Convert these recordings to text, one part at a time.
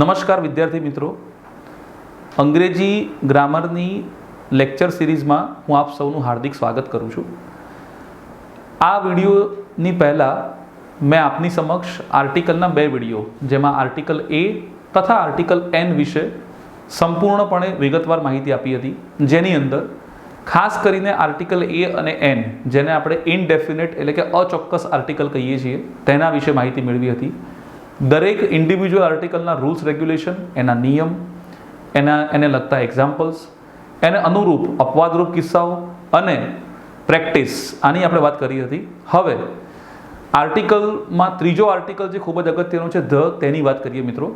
નમસ્કાર વિદ્યાર્થી મિત્રો, અંગ્રેજી ગ્રામરની લેક્ચર સિરીઝમાં હું આપ સૌનું હાર્દિક સ્વાગત કરું છું. આ વિડીયોની પહેલાં મેં આપની સમક્ષ આર્ટિકલના બે વિડીયો, જેમાં આર્ટિકલ એ તથા આર્ટિકલ એન વિશે સંપૂર્ણપણે વિગતવાર માહિતી આપી હતી, જેની અંદર ખાસ કરીને આર્ટિકલ એ અને એન, જેને આપણે ઇનડેફિનેટ એટલે કે અચોક્કસ આર્ટિકલ કહીએ છીએ, તેના વિશે માહિતી મેળવી હતી. દરેક ઇન્ડિવિજ્યુઅલ આર્ટિકલના રૂલ્સ રેગ્યુલેશન, એના નિયમ, એને લગતા એક્ઝામ્પલ્સ, એને અનુરૂપ અપવાદરૂપ કિસ્સાઓ અને પ્રેક્ટિસ, આની આપણે વાત કરી હતી. હવે આર્ટિકલમાં ત્રીજો આર્ટિકલ જે ખૂબ જ અગત્યનો છે ધ, તેની વાત કરીએ મિત્રો.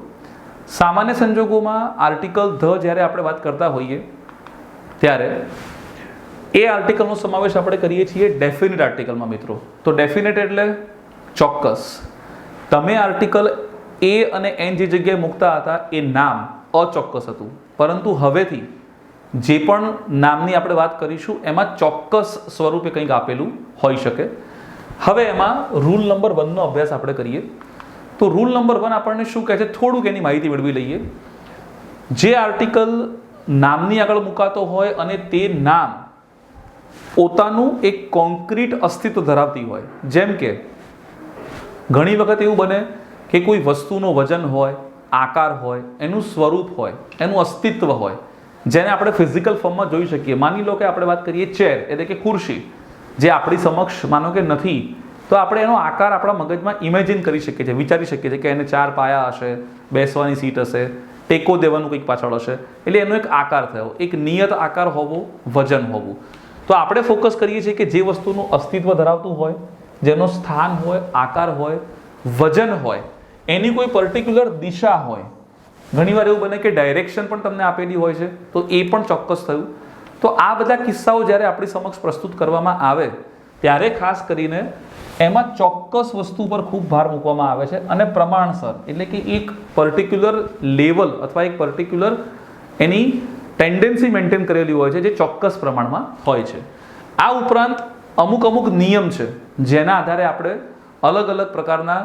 સામાન્ય સંજોગોમાં આર્ટિકલ ધ જ્યારે આપણે વાત કરતા હોઈએ ત્યારે એ આર્ટિકલનો સમાવેશ આપણે કરીએ છીએ ડેફિનેટ આર્ટિકલમાં મિત્રો. તો ડેફિનેટ એટલે ચોક્કસ. તમે આર્ટિકલ એ અને એન જે જગ્યાએ મૂકતા હતા એ નામ અચોક્કસ હતું, પરંતુ હવેથી જે પણ નામની આપણે વાત કરીશું એમાં ચોક્કસ સ્વરૂપે કંઈક આપેલું હોઈ શકે. હવે એમાં રૂલ નંબર 1નો અભ્યાસ આપણે કરીએ. તો રૂલ નંબર 1 આપણને શું કહે છે, થોડુંક એની માહિતી મેળવી લઈએ. જે આર્ટિકલ નામની આગળ મુકાતો હોય અને તે નામ પોતાનું એક કોન્ક્રીટ અસ્તિત્વ ધરાવતી હોય, જેમ કે ઘણી વખત એવું બને કે કોઈ વસ્તુનો વજન હોય, આકાર હોય, એનું સ્વરૂપ હોય, એનું અસ્તિત્વ હોય, જેને આપણે ફિઝિકલ ફોર્મમાં જોઈ શકીએ. માની લો કે આપણે વાત કરીએ ચેર એટલે કે ખુરશી, જે આપણી સમક્ષ માનો કે નથી, તો આપણે એનો આકાર આપણા મગજમાં ઇમેજિન કરી શકીએ છીએ, વિચારી શકીએ છીએ કે એને 4 પાયા હશે, બેસવાની સીટ હશે, ટેકો દેવાનું કંઈક પાછળ હશે, એટલે એનો એક આકાર થયો, એક નિયત આકાર હોવો, વજન હોવું. તો આપણે ફોકસ કરીએ છીએ કે જે વસ્તુનું અસ્તિત્વ ધરાવતું હોય, જેનો સ્થાન હોય, આકાર હોય, વજન હોય, એની કોઈ પર્ટિક્યુલર દિશા હોય. ઘણીવાર એવું બને કે ડાયરેક્શન પણ તમને આપેલી હોય છે, તો એ પણ ચોક્કસ થયું. તો આ બધા કિસ્સાઓ જ્યારે આપણી સમક્ષ પ્રસ્તુત કરવામાં આવે ત્યારે ખાસ કરીને એમાં ચોક્કસ વસ્તુ પર ખૂબ ભાર મૂકવામાં આવે છે અને પ્રમાણસર, એટલે કે એક પર્ટિક્યુલર લેવલ અથવા એક પર્ટિક્યુલર એની ટેન્ડન્સી મેન્ટેન કરેલી હોય છે, જે ચોક્કસ પ્રમાણમાં હોય છે. આ ઉપરાંત અમુક નિયમ છે જેના આધારે આપણે અલગ અલગ પ્રકારના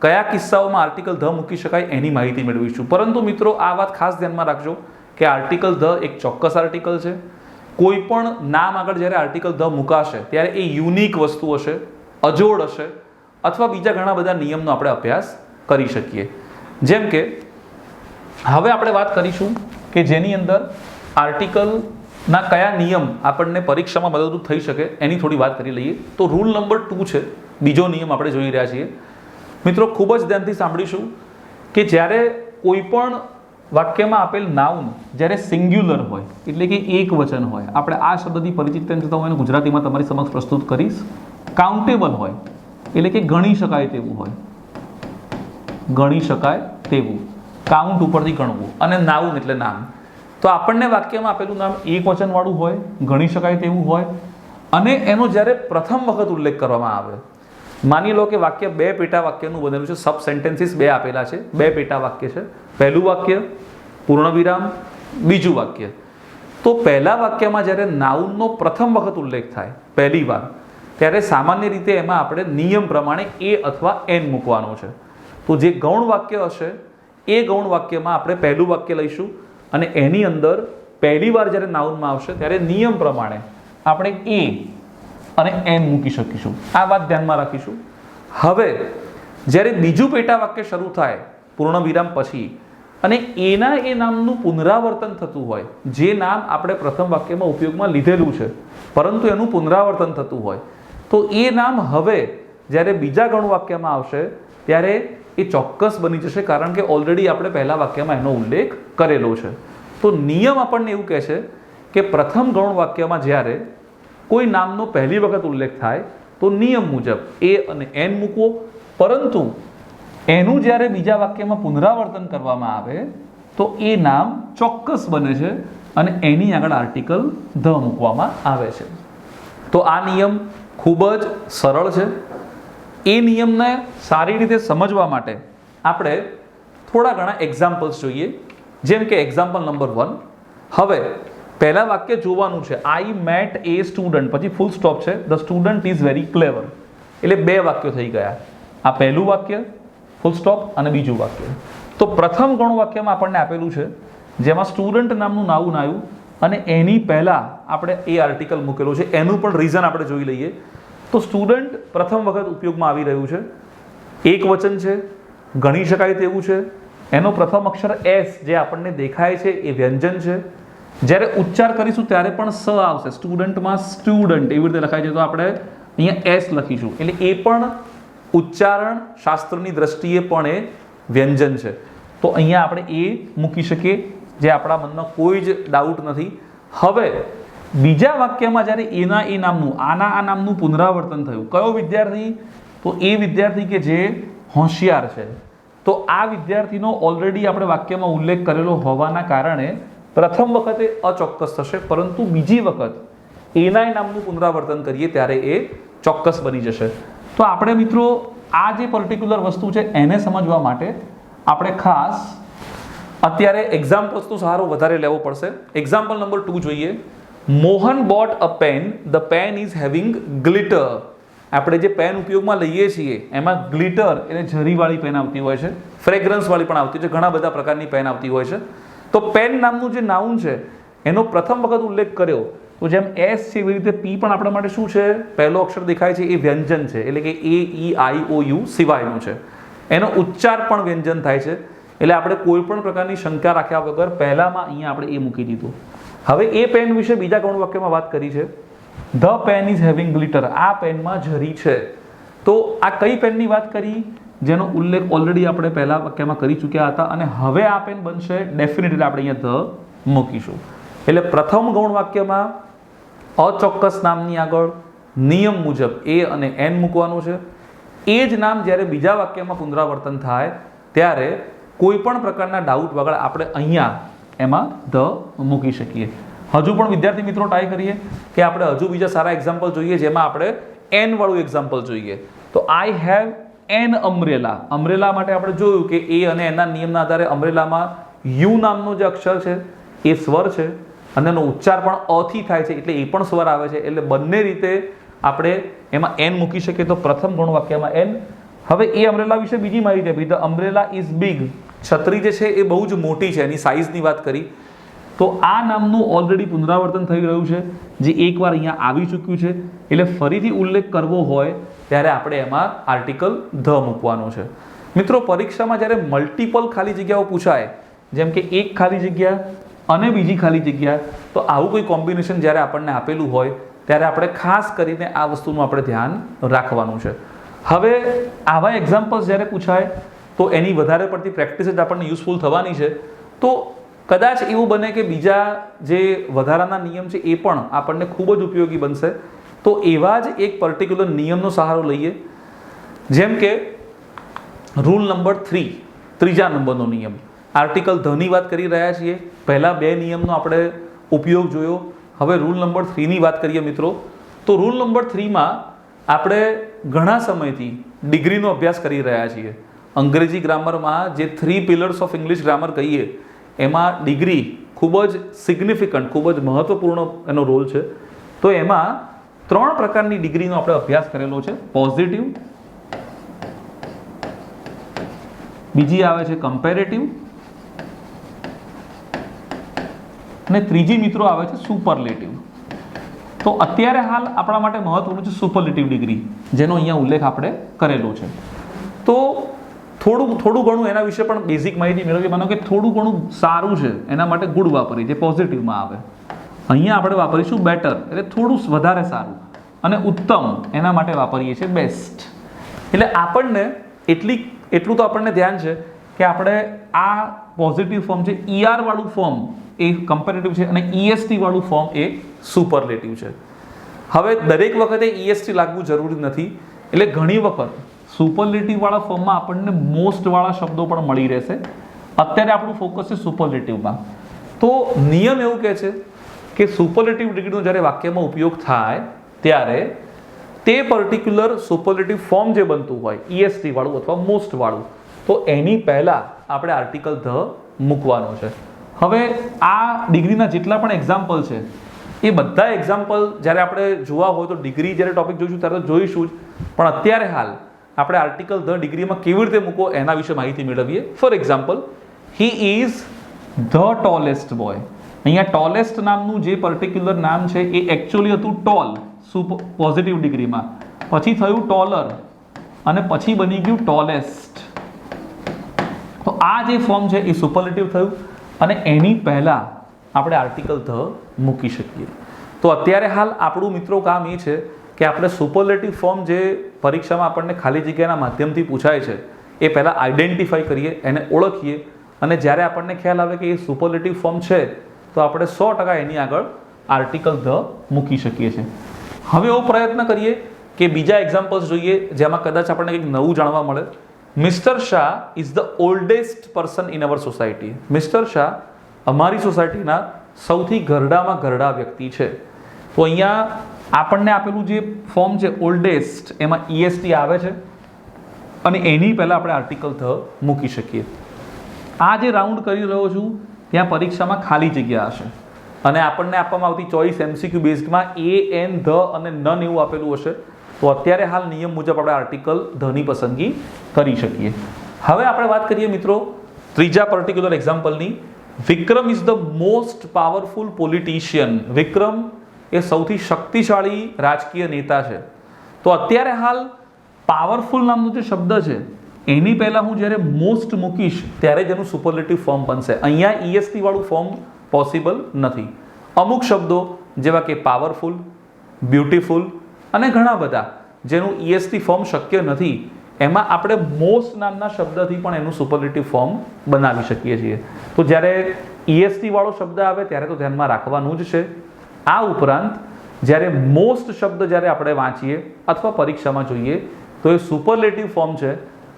કયા કિસ્સાઓમાં આર્ટિકલ ધ મૂકી શકાય એની માહિતી મેળવીશું. પરંતુ મિત્રો આ વાત ખાસ ધ્યાનમાં રાખજો કે આર્ટિકલ ધ એક ચોક્કસ આર્ટિકલ છે. કોઈ પણ નામ આગળ જ્યારે આર્ટિકલ ધ મુકાશે ત્યારે એ યુનિક વસ્તુ હશે, અજોડ હશે, અથવા બીજા ઘણા બધા નિયમનો આપણે અભ્યાસ કરી શકીએ. જેમ કે હવે આપણે વાત કરીશું કે જેની અંદર આર્ટિકલના કયા નિયમ આપણને પરીક્ષામાં મદદરૂપ થઈ શકે એની થોડી વાત કરી લઈએ. તો રૂલ નંબર 2 છે, બીજો નિયમ આપણે જોઈ રહ્યા છીએ મિત્રો. ખૂબ જ ધ્યાનથી સાંભળીશું કે જ્યારે કોઈ પણ વાક્યમાં આપેલ નાઉન જ્યારે સિંગ્યુલર હોય, એટલે કે એક વચન હોય, આપણે આ શબ્દથી પરિચિત તેમ છતાં હું એને ગુજરાતીમાં તમારી સમક્ષ પ્રસ્તુત કરીશ. કાઉન્ટેબલ હોય એટલે કે ગણી શકાય તેવું હોય, ગણી શકાય તેવું, કાઉન્ટ ઉપરથી ગણવું, અને નાઉન એટલે નામ. તો આપણને વાક્યમાં આપેલું નામ એક વચનવાળું હોય, ગણી શકાય તેવું હોય, અને એનો જ્યારે પ્રથમ વખત ઉલ્લેખ કરવામાં આવે, માની લો કે વાક્ય 2 પેટા વાક્યનું બનેલું છે, સબ સેન્ટેન્સીસ 2 આપેલા છે, 2 પેટા વાક્ય છે. પહેલું વાક્ય પૂર્ણ વિરામ, બીજું વાક્ય. તો પહેલા વાક્યમાં જ્યારે નાઉનનો પ્રથમ વખત ઉલ્લેખ થાય પહેલી વાર, ત્યારે સામાન્ય રીતે એમાં આપણે નિયમ પ્રમાણે એ અથવા એન મૂકવાનો છે. તો જે ગૌણ વાક્ય હશે એ ગૌણ વાક્યમાં આપણે પહેલું વાક્ય લઈશું અને એની અંદર પહેલી વાર જ્યારે નાઉનમાં આવશે ત્યારે નિયમ પ્રમાણે આપણે એ અને એન મૂકી શકીશું. આ વાત ધ્યાનમાં રાખીશું. હવે જ્યારે બીજું પેટા વાક્ય શરૂ થાય પૂર્ણ વિરામ પછી, અને એના એ નામનું પુનરાવર્તન થતું હોય, જે નામ આપણે પ્રથમ વાક્યમાં ઉપયોગમાં લીધેલું છે પરંતુ એનું પુનરાવર્તન થતું હોય, તો એ નામ હવે જ્યારે બીજા ગૌણ વાક્યમાં આવશે ત્યારે એ ચોક્કસ બની જશે, કારણ કે ઓલરેડી આપણે પહેલા વાક્યમાં એનો ઉલ્લેખ કરેલો છે. તો નિયમ આપણને એવું કહે છે કે પ્રથમ ગૌણ વાક્યમાં જ્યારે કોઈ નામનો પહેલી વખત ઉલ્લેખ થાય તો નિયમ મુજબ એ અને એન મૂકવો, પરંતુ એનું જ્યારે બીજા વાક્યમાં પુનરાવર્તન કરવામાં આવે તો એ નામ ચોક્કસ બને છે અને એની આગળ આર્ટિકલ ધ મૂકવામાં આવે છે. તો આ નિયમ ખૂબ જ સરળ છે. એ નિયમને સારી રીતે સમજવા માટે આપણે થોડા ઘણા એક્ઝામ્પલ્સ જોઈએ. જેમ કે એક્ઝામ્પલ નંબર 1. હવે પહેલા વાક્ય જોવાનું છે, આઈ મેટ એ સ્ટુડન્ટ, પછી ફૂલ સ્ટોપ છે, ધ સ્ટુડન્ટ ઇઝ વેરી ક્લેવર. એટલે 2 વાક્યો થઈ ગયા. આ પહેલું વાક્ય ફૂલ સ્ટોપ અને બીજું વાક્ય. તો પ્રથમ ગૌણ વાક્યમાં આપણને આપેલું છે જેમાં સ્ટુડન્ટ નામનું નાઉન આવ્યું અને એની પહેલાં આપણે એ આર્ટિકલ મૂકેલો છે. એનું પણ રીઝન આપણે જોઈ લઈએ. તો સ્ટુડન્ટ પ્રથમ વખત ઉપયોગમાં આવી રહ્યું છે, એક વચન છે, ગણી શકાય તેવું છે. એનો પ્રથમ અક્ષર એસ જે આપણને દેખાય છે એ વ્યંજન છે. જ્યારે ઉચ્ચાર કરીશું ત્યારે પણ સ આવશે. સ્ટુડન્ટમાં સ્ટુડન્ટ એવી રીતે લખાય છે, તો આપણે અહીંયા એસ લખીશું, એટલે એ પણ ઉચ્ચારણ શાસ્ત્રની દ્રષ્ટિએ પણ એ વ્યંજન છે. તો અહીંયા આપણે એ મૂકી શકીએ, જે આપણા મનમાં કોઈ જ ડાઉટ નથી. હવે બીજા વાક્યમાં જ્યારે એના એ નામનું આના આ નામનું પુનરાવર્તન થયું, કયો વિદ્યાર્થી? તો એ વિદ્યાર્થી કે જે હોશિયાર છે. તો આ વિદ્યાર્થીનો ઓલરેડી આપણે વાક્યમાં ઉલ્લેખ કરેલો હોવાના કારણે પ્રથમ વખતે અચોક્કસ થશે, પરંતુ બીજી વખત એના નામનું પુનરાવર્તન કરીએ ત્યારે એ ચોક્કસ બની જશે. તો આપણે મિત્રો આ જે પર્ટિક્યુલર વસ્તુ છે એને સમજવા માટે આપણે ખાસ અત્યારે એક્ઝામ્પલ્સનો સહારો વધારે લેવો પડશે. એક્ઝામ્પલ નંબર 2 જોઈએ. Mohan bought a pen, the pen is having glitter. આપણે જે પેન ઉપયોગમાં લઈએ છીએ એમાં ગ્લિટર એટલે જરીવાળી પેન આવતી હોય છે, ફ્રેગ્રન્સવાળી પણ આવતી છે, ઘણા બધા પ્રકારની પેન આવતી હોય છે. તો પેન નામનું જે નાઉન છે એનો પ્રથમ વખત ઉલ્લેખ કર્યો, તો જેમ એસ છે એવી રીતે પી પણ આપણા માટે શું છે? પહેલો અક્ષર દેખાય છે એ વ્યંજન છે, એટલે કે એ ઈ આઈ ઓ યુ સિવાયનું છે. એનો ઉચ્ચાર પણ વ્યંજન થાય છે, એટલે આપણે કોઈ પણ પ્રકારની શંકા રાખ્યા વગર પહેલામાં અહીંયા આપણે એ મૂકી દીધું. હવે એ પેન વિશે બીજા ગૌણ વાક્યમાં વાત કરી છે, the pen is having glitter. આ પેનમાં જરી છે. તો આ કઈ પેનની વાત કરી? જેનો ઉલ્લેખ ઓલરેડી આપણે પહેલા વાક્યમાં કરી ચૂક્યા હતા, અને હવે આ પેન બનશે ડેફિનેટલી આપણે અહીંયા ધ મૂકીશું. એટલે પ્રથમ ગૌણ વાક્યમાં અચોક્કસ નામની આગળ નિયમ મુજબ એ અને એન મૂકવાનું છે. એ જ નામ જ્યારે બીજા વાક્યમાં પુનરાવર્તન થાય ત્યારે કોઈ પણ પ્રકારના ડાઉટ વગર આપણે અહીંયા એમાં ધ મૂકી શકીએ. હજુ પણ વિદ્યાર્થી મિત્રો ટ્રાય કરીએ કે આપણે હજુ બીજા સારા એક્ઝામ્પલ જોઈએ, જેમાં આપણે એન વાળું એક્ઝામ્પલ જોઈએ. તો I have an umbrella. Umbrella માટે આપણે જોયું કે એ અને એના નિયમના આધારે અમ્બ્રેલામાં યુ નામનો જે અક્ષર છે એ સ્વર છે અને એનો ઉચ્ચાર પણ અ થી થાય છે, એટલે એ પણ સ્વર આવે છે. એટલે બંને રીતે આપણે એમાં એન મૂકી શકીએ. તો પ્રથમ ગૌણ વાક્યમાં એન. હવે એ અમ્બ્રેલા વિશે બીજી માહિતી આપી. The umbrella is big. છત્રી જે છે એ બહુ જ મોટી છે, એની સાઇઝની વાત કરી. તો આ નામનું ઓલરેડી પુનરાવર્તન થઈ રહ્યું છે, જે એકવાર અહીંયા આવી ચૂક્યું છે. એટલે ફરીથી ઉલ્લેખ કરવો હોય ત્યારે આપણે એમાં આર્ટિકલ ધ મૂકવાનો છે. મિત્રો પરીક્ષામાં જ્યારે મલ્ટિપલ ખાલી જગ્યાઓ પૂછાય, જેમ કે એક ખાલી જગ્યા અને બીજી ખાલી જગ્યા, તો આવું કોઈ કોમ્બિનેશન જ્યારે આપણને આપેલું હોય ત્યારે આપણે ખાસ કરીને આ વસ્તુનું આપણે ધ્યાન રાખવાનું છે. હવે આવા એક્ઝામ્પલ્સ જ્યારે પૂછાય તો એની વધારે પડતી પ્રેક્ટિસ જ આપણને યુઝફુલ થવાની છે. તો કદાચ એવું બને કે બીજા જે વધારાના નિયમ છે એ પણ આપણને ખૂબ જ ઉપયોગી બનશે. તો એવા જ એક પર્ટિક્યુલર નિયમનો સહારો લઈએ, જેમ કે રૂલ નંબર 3, ત્રીજા નંબરનો નિયમ. આર્ટિકલ ધની વાત કરી રહ્યા છીએ. પહેલા 2 નિયમનો આપણે ઉપયોગ જોયો. હવે રૂલ નંબર 3ની વાત કરીએ મિત્રો. તો રૂલ નંબર 3માં આપણે ઘણા સમયથી ડિગ્રીનો અભ્યાસ કરી રહ્યા છીએ. અંગ્રેજી ગ્રામરમાં જે 3 પિલર્સ ઓફ ઇંગ્લિશ ગ્રામર કહીએ એમાં ડિગ્રી ખૂબ જ સિગ્નિફિકન્ટ, ખૂબ જ મહત્વપૂર્ણ એનો રોલ છે. તો એમાં 3 પ્રકારની ડિગ્રીનો આપણે અભ્યાસ કરેલો છે. પોઝિટિવ, બીજી આવે છે કમ્પેરેટિવ, અને ત્રીજી મિત્રો આવે છે સુપરલેટિવ. તો અત્યારે હાલ આપણા માટે મહત્વનું છે સુપરલેટિવ ડિગ્રી, જેનો અહીંયા ઉલ્લેખ આપણે કરેલો છે. તો થોડું ઘણું એના વિશે પણ બેઝિક માહિતી મેળવીએ. માનો કે થોડું ઘણું સારું છે એના માટે ગુડ વાપરીએ, જે પોઝિટિવમાં આવે. અહીંયા આપણે વાપરીશું બેટર, એટલે થોડું વધારે સારું, અને ઉત્તમ એના માટે વાપરીએ છીએ બેસ્ટ. એટલે આપણને એટલું તો આપણને ધ્યાન છે કે આપણે આ પોઝિટિવ ફોર્મ છે, ER વાળું ફોર્મ એ કમ્પેરેટિવ છે, અને EST વાળું ફોર્મ એ સુપરલેટિવ છે. હવે દરેક વખતે EST લાગવું જરૂરી નથી. એટલે ઘણી વખત સુપરલેટિવ વાળા ફોર્મમાં આપણને મોસ્ટ વાળા શબ્દો પણ મળી રહેશે. અત્યારે આપણું ફોકસ છે સુપરલેટિવમાં. તો નિયમ એવું કહે છે કે સુપરલેટિવ ડિગ્રીનો જ્યારે વાક્યમાં ઉપયોગ થાય ત્યારે તે પર્ટિક્યુલર સુપરલેટિવ ફોર્મ જે બનતું હોય EST વાળું અથવા મોસ્ટ વાળું, તો એની પહેલા આપણે આર્ટિકલ ધ મૂકવાનો છે. હવે આ ડિગ્રીના જેટલા પણ એક્ઝામ્પલ છે એ બધા એક્ઝામ્પલ જ્યારે આપણે જોવા હોય તો ડિગ્રી જ્યારે ટોપિક જોઈશું ત્યારે તો જોઈશું જ, પણ અત્યારે હાલ આપણે આર્ટિકલ ધ ડિગ્રીમાં કેવી રીતે મૂકો એના વિશે માહિતી મેળવીએ. For example, he is the tallest boy. અહીંયા ટોલેસ્ટ નામનું જે પર્ટિક્યુલર નામ છે એ એકચ્યુઅલી હતું ટોલ પોઝિટિવ ડિગ્રીમાં, પછી થયું ટોલર અને પછી બની ગયું ટોલેસ્ટ. તો આ જે ફોર્મ છે એ સુપરલેટિવ થયું અને એની પહેલા આપણે આર્ટિકલ ધ મૂકી શકીએ. તો અત્યારે હાલ આપણું મિત્રો કામ એ છે કે આપણે સુપરલેટિવ ફોર્મ જે પરીક્ષામાં આપણને ખાલી જગ્યાના માધ્યમથી પૂછાય છે એ પહેલાં આઈડેન્ટિફાઈ કરીએ, એને ઓળખીએ અને જ્યારે આપણને ખ્યાલ આવે કે એ સુપરલેટિવ ફોર્મ છે તો આપણે 100% એની આગળ આર્ટિકલ ધ મૂકી શકીએ છીએ. હવે એવો પ્રયત્ન કરીએ કે બીજા એક્ઝામ્પલ્સ જોઈએ જેમાં કદાચ આપણને કંઈક નવું જાણવા મળે. Mister Shah is the oldest person in our society. Mister Shah અમારી સોસાયટીના સૌથી ઘરડામાં ઘરડા વ્યક્તિ છે. તો અહીંયા આપણને આપેલું જે ફોર્મ છે ઓલ્ડેસ્ટ, એમાં EST આવે છે અને એની પહેલાં આપણે આર્ટિકલ ધ મૂકી શકીએ. આ જે રાઉન્ડ કરી રહ્યો છું ત્યાં પરીક્ષામાં ખાલી જગ્યા હશે અને આપણને આપવામાં આવતી choice MCQ બેઝડમાં A, N, the અને નન એવું આપેલું હશે. તો અત્યારે હાલ નિયમ મુજબ આપણે આર્ટિકલ ધની પસંદગી કરી શકીએ. હવે આપણે વાત કરીએ મિત્રો ત્રીજા પર્ટિક્યુલર એક્ઝામ્પલની. Vikram is the most powerful politician. Vikram એ સૌથી શક્તિશાળી રાજકીય નેતા છે. તો અત્યારે હાલ પાવરફુલ નામનો જે શબ્દ છે એની પહેલાં હું જ્યારે મોસ્ટ મૂકીશ ત્યારે જ એનું સુપરલેટિવ ફોર્મ બનશે. અહીંયા EST વાળું ફોર્મ પોસિબલ નથી. અમુક શબ્દો જેવા કે પાવરફુલ, બ્યુટીફુલ અને ઘણા બધા જેનું EST ફોર્મ શક્ય નથી, એમાં આપણે મોસ્ટ નામના શબ્દથી પણ એનું સુપરલેટિવ ફોર્મ બનાવી શકીએ છીએ. તો જ્યારે EST વાળો શબ્દ આવે ત્યારે તો ધ્યાનમાં રાખવાનું જ છે. આ ઉપરાંત જ્યારે મોસ્ટ શબ્દ જ્યારે આપણે વાંચીએ અથવા પરીક્ષામાં જોઈએ તો એ સુપરલેટિવ ફોર્મ છે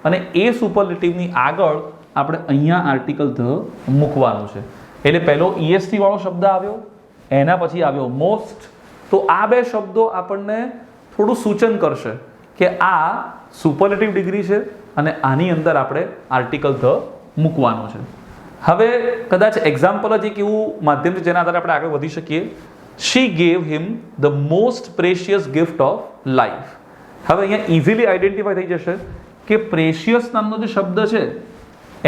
અને એ સુપરલેટિવની આગળ આપણે અહીંયા આર્ટિકલ ધ મૂકવાનું છે. એટલે પહેલો EST વાળો શબ્દ આવ્યો, એના પછી આવ્યો મોસ્ટ. તો આ બે શબ્દો આપણને થોડું સૂચન કરશે કે આ સુપરલેટિવ ડિગ્રી છે અને આની અંદર આપણે આર્ટિકલ ધ મૂકવાનું છે. હવે કદાચ એક્ઝામ્પલ જ એક એવું માધ્યમ છે જેના આધારે આપણે આગળ વધી શકીએ. She gave him the most precious gift of life. હવે અહીંયા ઇઝીલી આઈડેન્ટિફાઈ થઈ જશે કે પ્રેશિયસ નામનો જે શબ્દ છે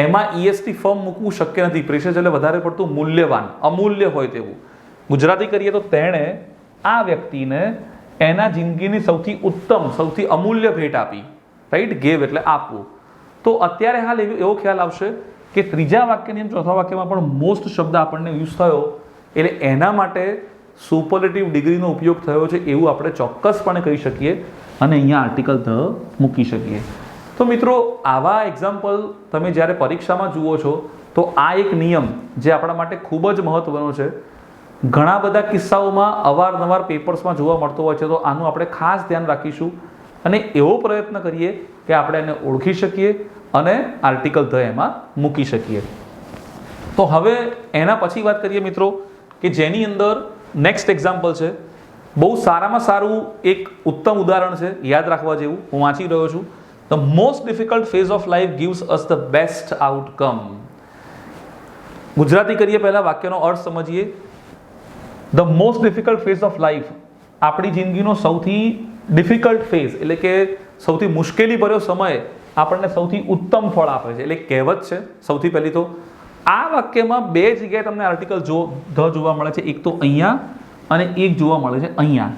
એમાં EST ફોર્મ મૂકવું શક્ય નથી. પ્રેશિયસ એટલે વધારે પડતું મૂલ્યવાન, અમૂલ્ય હોય તેવું. ગુજરાતી કરીએ તો તેણે આ વ્યક્તિને એના જિંદગીની સૌથી ઉત્તમ, સૌથી અમૂલ્ય ભેટ આપી. રાઈટ, ગેવ એટલે આપવું. તો અત્યારે હાલ એવો ખ્યાલ આવશે કે ત્રીજા વાક્યની જેમ ચોથા વાક્યમાં પણ મોસ્ટ શબ્દ આપણને યુઝ થયો એટલે એના માટે સુપરલેટિવ ડિગ્રીનો ઉપયોગ થયો છે એવું આપણે ચોક્કસપણે કહી શકીએ અને અહીંયા આર્ટિકલ ધ મૂકી શકીએ. તો મિત્રો આવા એક્ઝામ્પલ તમે જ્યારે પરીક્ષામાં જુઓ છો તો આ એક નિયમ જે આપણા માટે ખૂબ જ મહત્વનો છે. ઘણા બધા કિસ્સાઓમાં અવારનવાર પેપર્સમાં જોવા મળતો હોય છે. તો આનું આપણે ખાસ ધ્યાન રાખીશું અને એવો પ્રયત્ન કરીએ કે આપણે એને ઓળખી શકીએ અને આર્ટિકલ ધ એમાં મૂકી શકીએ. તો હવે એના પછી વાત કરીએ મિત્રો કે જેની અંદર નેક્સ્ટ એક્ઝામ્પલ છે. બહુ સારામાં સારું એક ઉત્તમ ઉદાહરણ છે, યાદ રાખવા જેવું. હું વાંચી રહ્યો છું. The most difficult phase of life gives us the best outcome. Gujarati કરીએ પહેલા વાક્યનો અર્થ સમજીએ. The most difficult phase of life, આપણી જિંદગીનો સૌથી ડિફિકલ્ટ ફેઝ એટલે કે સૌથી મુશ્કેલી ભર્યો સમય આપણને સૌથી ઉત્તમ ફળ આપે છે. એટલે કહેવત છે. સૌથી પહેલી તો આ વાક્યમાં બે જગ્યાએ તમને આર્ટિકલ ધ જોવા મળે છે. એક તો અહીંયા અને એક જોવા મળે છે અહીંયા.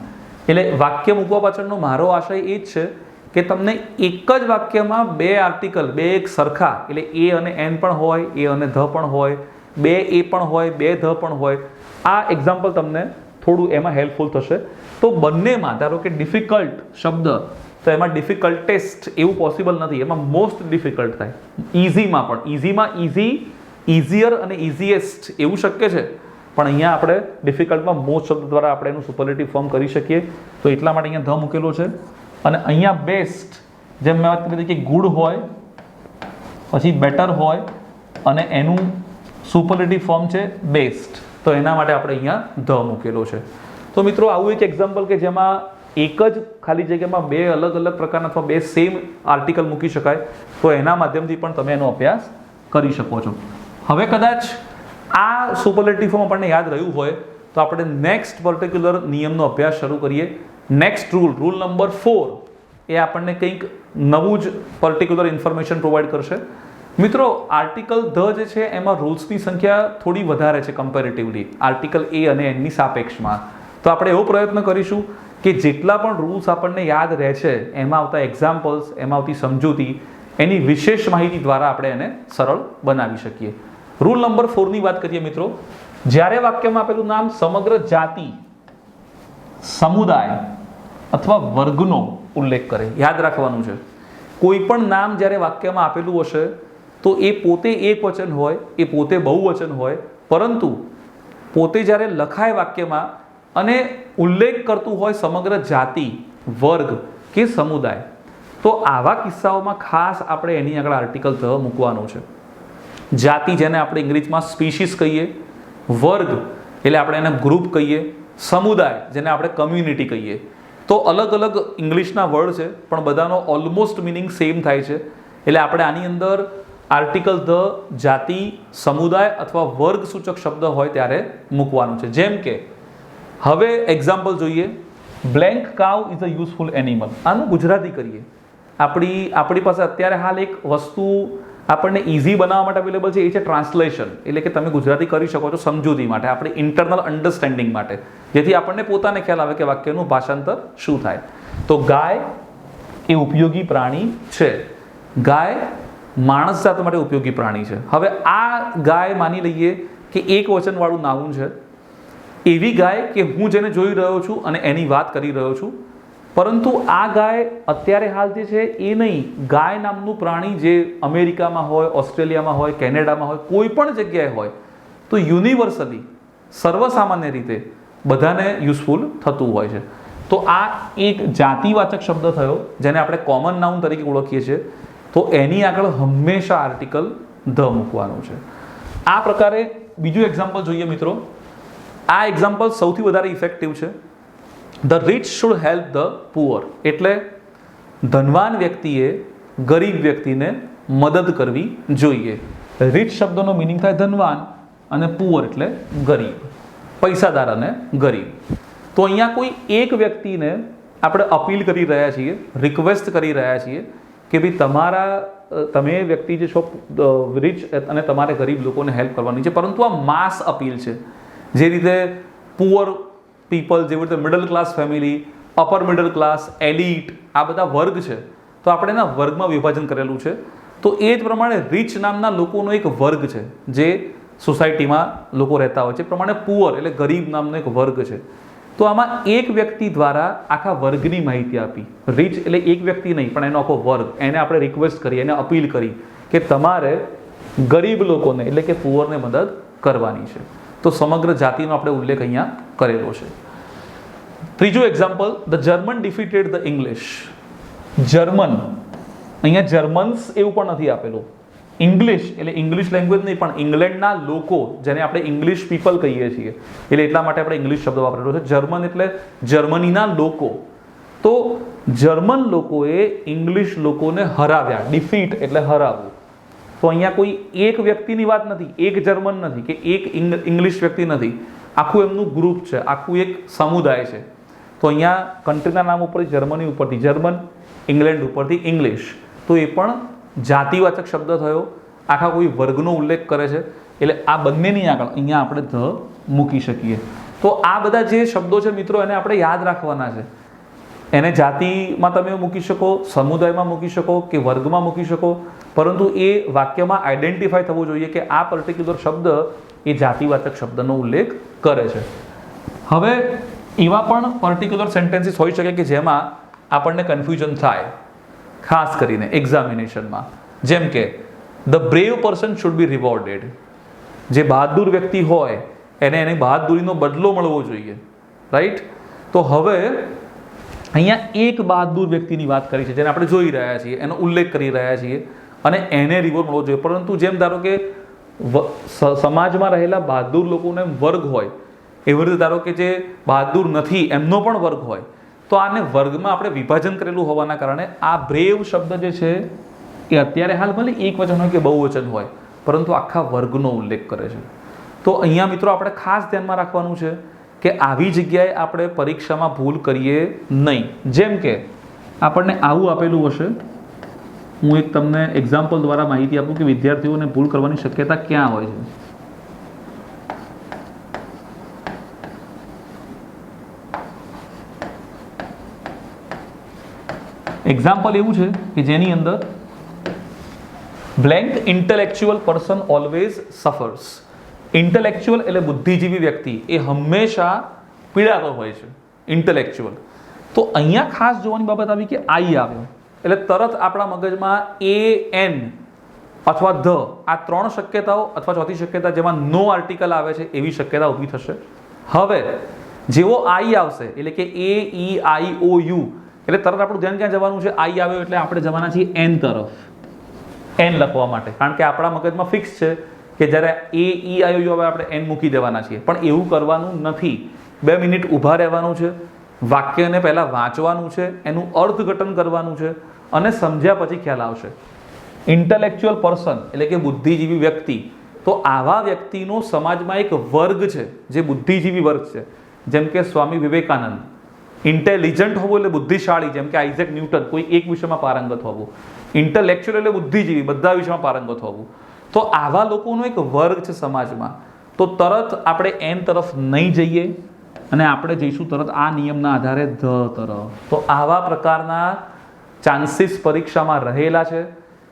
એટલે વાક્ય મૂકવા પાછળનો મારો આશય એ જ છે કે તમને એક જ વાક્યમાં બે આર્ટિકલ, બે એક સરખા એટલે A અને N પણ હોય, A અને ધ પણ હોય, બે A પણ હોય, બે ધ પણ હોય. આ એક્ઝામ્પલ તમને થોડું એમાં હેલ્પફુલ થશે. તો બંનેમાં ધારો કે ડિફિકલ્ટ શબ્દ તો એમાં ડિફિકલ્ટેસ્ટ એવું પોસિબલ નથી, એમાં મોસ્ટ ડિફિકલ્ટ થાય. ઇઝીમાં પણ ઇઝીમાં ઇઝી, ઇઝીયર અને ઇઝીએસ્ટ એવું શક્ય છે પણ અહીંયા આપણે ડિફિકલ્ટમાં મોસ્ટ શબ્દ દ્વારા આપણે એનું સુપરલેટિવ ફોર્મ કરી શકીએ. તો એટલા માટે અહીંયા ધ મૂકેલો છે. અને અહીંયા બેસ્ટ જેમ મેં વાત કરી કે ગુડ હોય પછી બેટર હોય અને એનું સુપરલેટિવ ફોર્મ છે બેસ્ટ. તો એના માટે આપણે અહીંયા ધ મૂકેલો છે. તો મિત્રો આવું એક એક્ઝામ્પલ કે જેમાં એક જ ખાલી જગ્યામાં બે અલગ અલગ પ્રકારના અથવા બે સેમ આર્ટિકલ મૂકી શકાય તો એના માધ્યમથી પણ તમે એનો અભ્યાસ કરી શકો છો. હવે કદાચ આ સુપરલેટિવ ફોર્મ આપણને યાદ રહ્યું હોય તો આપણે નેક્સ્ટ પર્ટિક્યુલર નિયમનો અભ્યાસ શરૂ કરીએ. નેક્સ્ટ રૂલ નંબર 4 એ આપણને કંઈક નવું જ પર્ટિક્યુલર ઇન્ફોર્મેશન પ્રોવાઈડ કરશે. મિત્રો, આર્ટિકલ ધ જે છે એમાં રૂલ્સની સંખ્યા થોડી વધારે છે કમ્પેરેટિવલી આર્ટિકલ એ અને એનની સાપેક્ષમાં. તો આપણે એવો પ્રયત્ન કરીશું કે જેટલા પણ રૂલ્સ આપણને યાદ રહે છે એમાં આવતા એક્ઝામ્પલ્સ, એમાં આવતી સમજૂતી, એની વિશેષ માહિતી દ્વારા આપણે એને સરળ બનાવી શકીએ. રૂલ નંબર 4 ની વાત કરીએ મિત્રો. જ્યારે વાક્યમાં આપેલું નામ સમગ્ર જાતિ, સમુદાય અથવા વર્ગનો ઉલ્લેખ કરે, યાદ રાખવાનું છે, કોઈ પણ નામ જ્યારે વાક્યમાં આપેલું હશે તો એ પોતે એક વચન હોય, એ પોતે બહુવચન હોય, પરંતુ પોતે જ્યારે લખાય વાક્યમાં અને ઉલ્લેખ કરતું હોય સમગ્ર જાતિ, વર્ગ કે સમુદાય, તો આવા કિસ્સાઓમાં ખાસ આપણે એની આગળ આર્ટિકલ ધ મૂકવાનું છે. જાતિ જેને આપણે ઇંગ્લિશમાં સ્પીશીસ કહીએ, વર્ગ એટલે આપણે એને ગ્રુપ કહીએ, સમુદાય જેને આપણે કમ્યુનિટી કહીએ. તો અલગ અલગ ઇંગ્લિશના વર્ડ છે પણ બધાનો ઓલમોસ્ટ મિનિંગ સેમ થાય છે. એટલે આપણે આની અંદર આર્ટિકલ ધ જાતિ, સમુદાય અથવા વર્ગ સૂચક શબ્દ હોય ત્યારે મૂકવાનું છે. જેમ કે હવે એક્ઝામ્પલ જોઈએ. Blank cow is a useful animal. આનું ગુજરાતી કરીએ. આપણી પાસે અત્યારે હાલ એક વસ્તુ આપણને ઇઝી બનાવવા માટે અવેલેબલ છે, એ છે ટ્રાન્સલેશન. એટલે કે તમે ગુજરાતી કરી શકો છો સમજૂતી માટે, આપણે ઇન્ટરનલ અન્ડરસ્ટેન્ડિંગ માટે, જેથી આપણને પોતાને ખ્યાલ આવે કે વાક્યનું ભાષાંતર શું થાય. તો ગાય એ ઉપયોગી પ્રાણી છે. ગાય માણસ જાત માટે ઉપયોગી પ્રાણી છે. હવે આ ગાય માની લઈએ કે એક વચનવાળું નાઉન છે. એવી ગાય કે હું જેને જોઈ રહ્યો છું અને એની વાત કરી રહ્યો છું, પરંતુ આ ગાય અત્યારે હાલ જે છે એ નહીં, ગાય નામનું પ્રાણી જે અમેરિકામાં હોય, ઓસ્ટ્રેલિયામાં હોય, કેનેડામાં હોય, કોઈ પણ જગ્યાએ હોય, તો યુનિવર્સલી સર્વસામાન્ય રીતે બધાને યુઝફુલ થતું હોય છે. તો આ એક જાતિવાચક શબ્દ થયો જેને આપણે કોમન નાઉન તરીકે ઓળખીએ છીએ. તો એની આગળ હંમેશા આર્ટિકલ ધ મૂકવાનું છે. આ પ્રકારે બીજું એક્ઝામ્પલ જોઈએ મિત્રો. આ એક્ઝામ્પલ સૌથી વધારે ઇફેક્ટિવ છે. The rich should help the poor. એટલે ધનવાન વ્યક્તિએ ગરીબ વ્યક્તિને મદદ કરવી જોઈએ. રીચ શબ્દનો મિનિંગ થાય ધનવાન અને પુઅર એટલે ગરીબ, પૈસાદાર અને ગરીબ. તો અહીંયા કોઈ એક વ્યક્તિને આપણે અપીલ કરી રહ્યા છીએ, રિક્વેસ્ટ કરી રહ્યા છીએ કે ભાઈ તમે વ્યક્તિ જે છો રીચ અને તમારે ગરીબ લોકોને હેલ્પ કરવાની છે, પરંતુ આ માસ અપીલ છે. જે રીતે પુઅર પીપલ, જેવી રીતે middle class family, upper middle class, elite, આ બધા વર્ગ છે. તો આપણે એના વર્ગમાં વિભાજન કરેલું છે. તો એ જ પ્રમાણે રીચ નામના લોકોનો એક વર્ગ છે જે સોસાયટીમાં લોકો રહેતા હોય છે. એ પ્રમાણે પુઅર એટલે ગરીબ નામનો એક વર્ગ છે. તો આમાં એક વ્યક્તિ દ્વારા આખા વર્ગની માહિતી આપી. રીચ એટલે એક વ્યક્તિ નહીં પણ એનો આખો વર્ગ, એને આપણે રિક્વેસ્ટ કરી, એને અપીલ કરી કે તમારે ગરીબ લોકોને એટલે કે પુઅરને મદદ કરવાની છે. તો સમગ્ર જાતિનો આપણે ઉલ્લેખ અહીંયા કરેલો છે. ત્રીજું example, the German defeated the English. German, અહીંયા જર્મન્સ એવું પણ નથી આપેલું. ઇંગ્લિશ એટલે ઇંગ્લિશ લેંગ્વેજ નહીં પણ ઇંગ્લેન્ડના લોકો, જેને આપણે ઇંગ્લિશ પીપલ કહીએ છીએ, એટલે એટલા માટે આપણે ઇંગ્લિશ શબ્દ વાપરેલો છે. જર્મન એટલે જર્મનીના લોકો. તો જર્મન લોકોએ ઇંગ્લિશ લોકોને હરાવ્યા. ડિફીટ એટલે હરાવવું. તો અહીંયા કોઈ એક વ્યક્તિની વાત નથી, એક જર્મન નથી કે એક ઇંગ્લિશ વ્યક્તિ નથી, આખું એમનું ગ્રુપ છે, આખું એક સમુદાય છે. તો અહીંયા કન્ટ્રીના નામ ઉપરથી જર્મની ઉપરથી જર્મન, ઇંગ્લેન્ડ ઉપરથી ઇંગ્લિશ. તો એ પણ જાતિવાચક શબ્દ થયો, આખા કોઈ વર્ગનો ઉલ્લેખ કરે છે. એટલે આ બંનેની આગળ અહીંયા આપણે ધ મૂકી શકીએ. તો આ બધા જે શબ્દો છે મિત્રો, એને આપણે યાદ રાખવાના છે. એને જાતિમાં તમે મૂકી શકો, સમુદાયમાં મૂકી શકો કે વર્ગમાં મૂકી શકો, પરંતુ એ વાક્યમાં આઈડેન્ટિફાય થવું જોઈએ કે આ પર્ટિક્યુલર શબ્દ એ જાતિવાચક શબ્દનો ઉલ્લેખ કરે છે. હવે એવા પણ પર્ટિક્યુલર સેન્ટેન્સીસ હોઈ શકે કે જેમાં આપણને કન્ફ્યુઝન થાય, ખાસ કરીને એક્ઝામિનેશનમાં. જેમ કે the brave person should be rewarded. જે બહાદુર વ્યક્તિ હોય એને એની બહાદુરીનો બદલો મળવો જોઈએ, રાઈટ? તો હવે અહીંયા એક બહાદુર વ્યક્તિની વાત કરી છે જેને આપણે જોઈ રહ્યા છીએ, એનો ઉલ્લેખ કરી રહ્યા છીએ અને એને રિવોર્ડ મળવો જોઈએ. પરંતુ જેમ ધારો કે સમાજમાં રહેલા બહાદુર લોકોનો એમ વર્ગ હોય, એવી રીતે ધારો કે જે બહાદુર નથી એમનો પણ વર્ગ હોય, તો આને વર્ગમાં આપણે વિભાજન કરેલું હોવાના કારણે આ બ્રેવ શબ્દ જે છે એ અત્યારે હાલ ભલે એક વચન હોય કે બહુવચન હોય, પરંતુ આખા વર્ગનો ઉલ્લેખ કરે છે. તો અહીંયા મિત્રો આપણે ખાસ ધ્યાનમાં રાખવાનું છે કે આવી જગ્યાએ આપણે પરીક્ષામાં ભૂલ કરીએ નહીં. જેમ કે આપણને આવું આપેલું હશે હું એક તમને એક્ઝામ્પલ દ્વારા માહિતી આપું કે વિદ્યાર્થીઓને ભૂલ કરવાની શક્યતા ક્યાં હોય છે. એક્ઝામ્પલ એવું છે કે જેની અંદર blank intellectual person always suffers. Intellectual એટલે બુદ્ધિજીવી વ્યક્તિ એ હંમેશા પીડાતો હોય છે. ઇન્ટેલેક્ચ્યુઅલ. તો અહીંયા ખાસ જોવાની બાબત આવી કે આઈ આવ્યો એટલે તરત આપણા મગજમાં એન અથવા ધ આ ત્રણ શક્યતાઓ અથવા ચોથી શક્યતા જેમાં નો આર્ટિકલ આવે છે એવી શક્યતા ઊભી થશે. હવે જેવો આઈ આવશે એટલે કે AEIOU એટલે તરત આપણું ધ્યાન ક્યાં જવાનું છે? આઈ આવ્યો એટલે આપણે જવાના છીએ એન તરફ. એન લખવા માટે, કારણ કે આપણા મગજમાં ફિક્સ છે કે જ્યારે AEIOU આવે આપણે એન મૂકી દેવાના છીએ. પણ એવું કરવાનું નથી. 2 મિનિટ ઊભા રહેવાનું છે, વાક્યને પહેલાં વાંચવાનું છે, એનું અર્થઘટન કરવાનું છે અને સમજ્યા પછી ખ્યાલ આવશે. ઇન્ટેલેક્ચ્યુઅલ પર્સન એટલે કે બુદ્ધિજીવી વ્યક્તિ, તો આવા વ્યક્તિનો સમાજમાં એક વર્ગ છે જે બુદ્ધિજીવી વર્ગ છે, જેમ કે સ્વામી વિવેકાનંદ. ઇન્ટેલિજન્ટ હોવું એટલે બુદ્ધિશાળી, જેમ કે આઇઝેક ન્યૂટન, કોઈ એક વિષયમાં પારંગત હોવું. ઇન્ટેલેક્ચ્યુઅલ એટલે બુદ્ધિજીવી, બધા વિષયમાં પારંગત હોવું. તો આવા લોકોનો એક વર્ગ છે સમાજમાં. તો તરત આપણે એન તરફ નહીં જઈએ અને આપણે જઈશું તરત આ નિયમના આધારે ધ તરફ. તો આવા પ્રકારના ચાન્સીસ પરીક્ષામાં રહેલા છે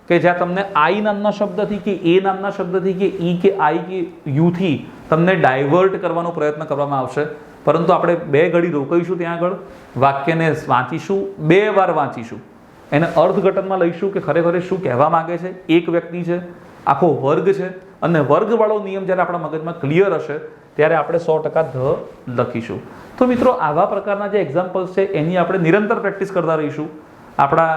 કે જ્યાં તમને આઈ નામના શબ્દથી કે એ નામના શબ્દથી કે ઈ કે આઈ કે યુથી તમને ડાયવર્ટ કરવાનો પ્રયત્ન કરવામાં આવશે. પરંતુ આપણે 2 ઘડી રોકાઈશું ત્યાં આગળ, વાક્યને વાંચીશું, 2 વાર વાંચીશું, એને અર્થઘટનમાં લઈશું કે ખરેખર શું કહેવા માંગે છે. એક વ્યક્તિ છે, આખો વર્ગ છે, અને વર્ગવાળો નિયમ જ્યારે આપણા મગજમાં ક્લિયર હશે ત્યારે આપણે 100% ધ લખીશું. તો મિત્રો આવા પ્રકારના જે એક્ઝામ્પલ્સ છે એની આપણે નિરંતર પ્રેક્ટિસ કરતા રહીશું. આપણા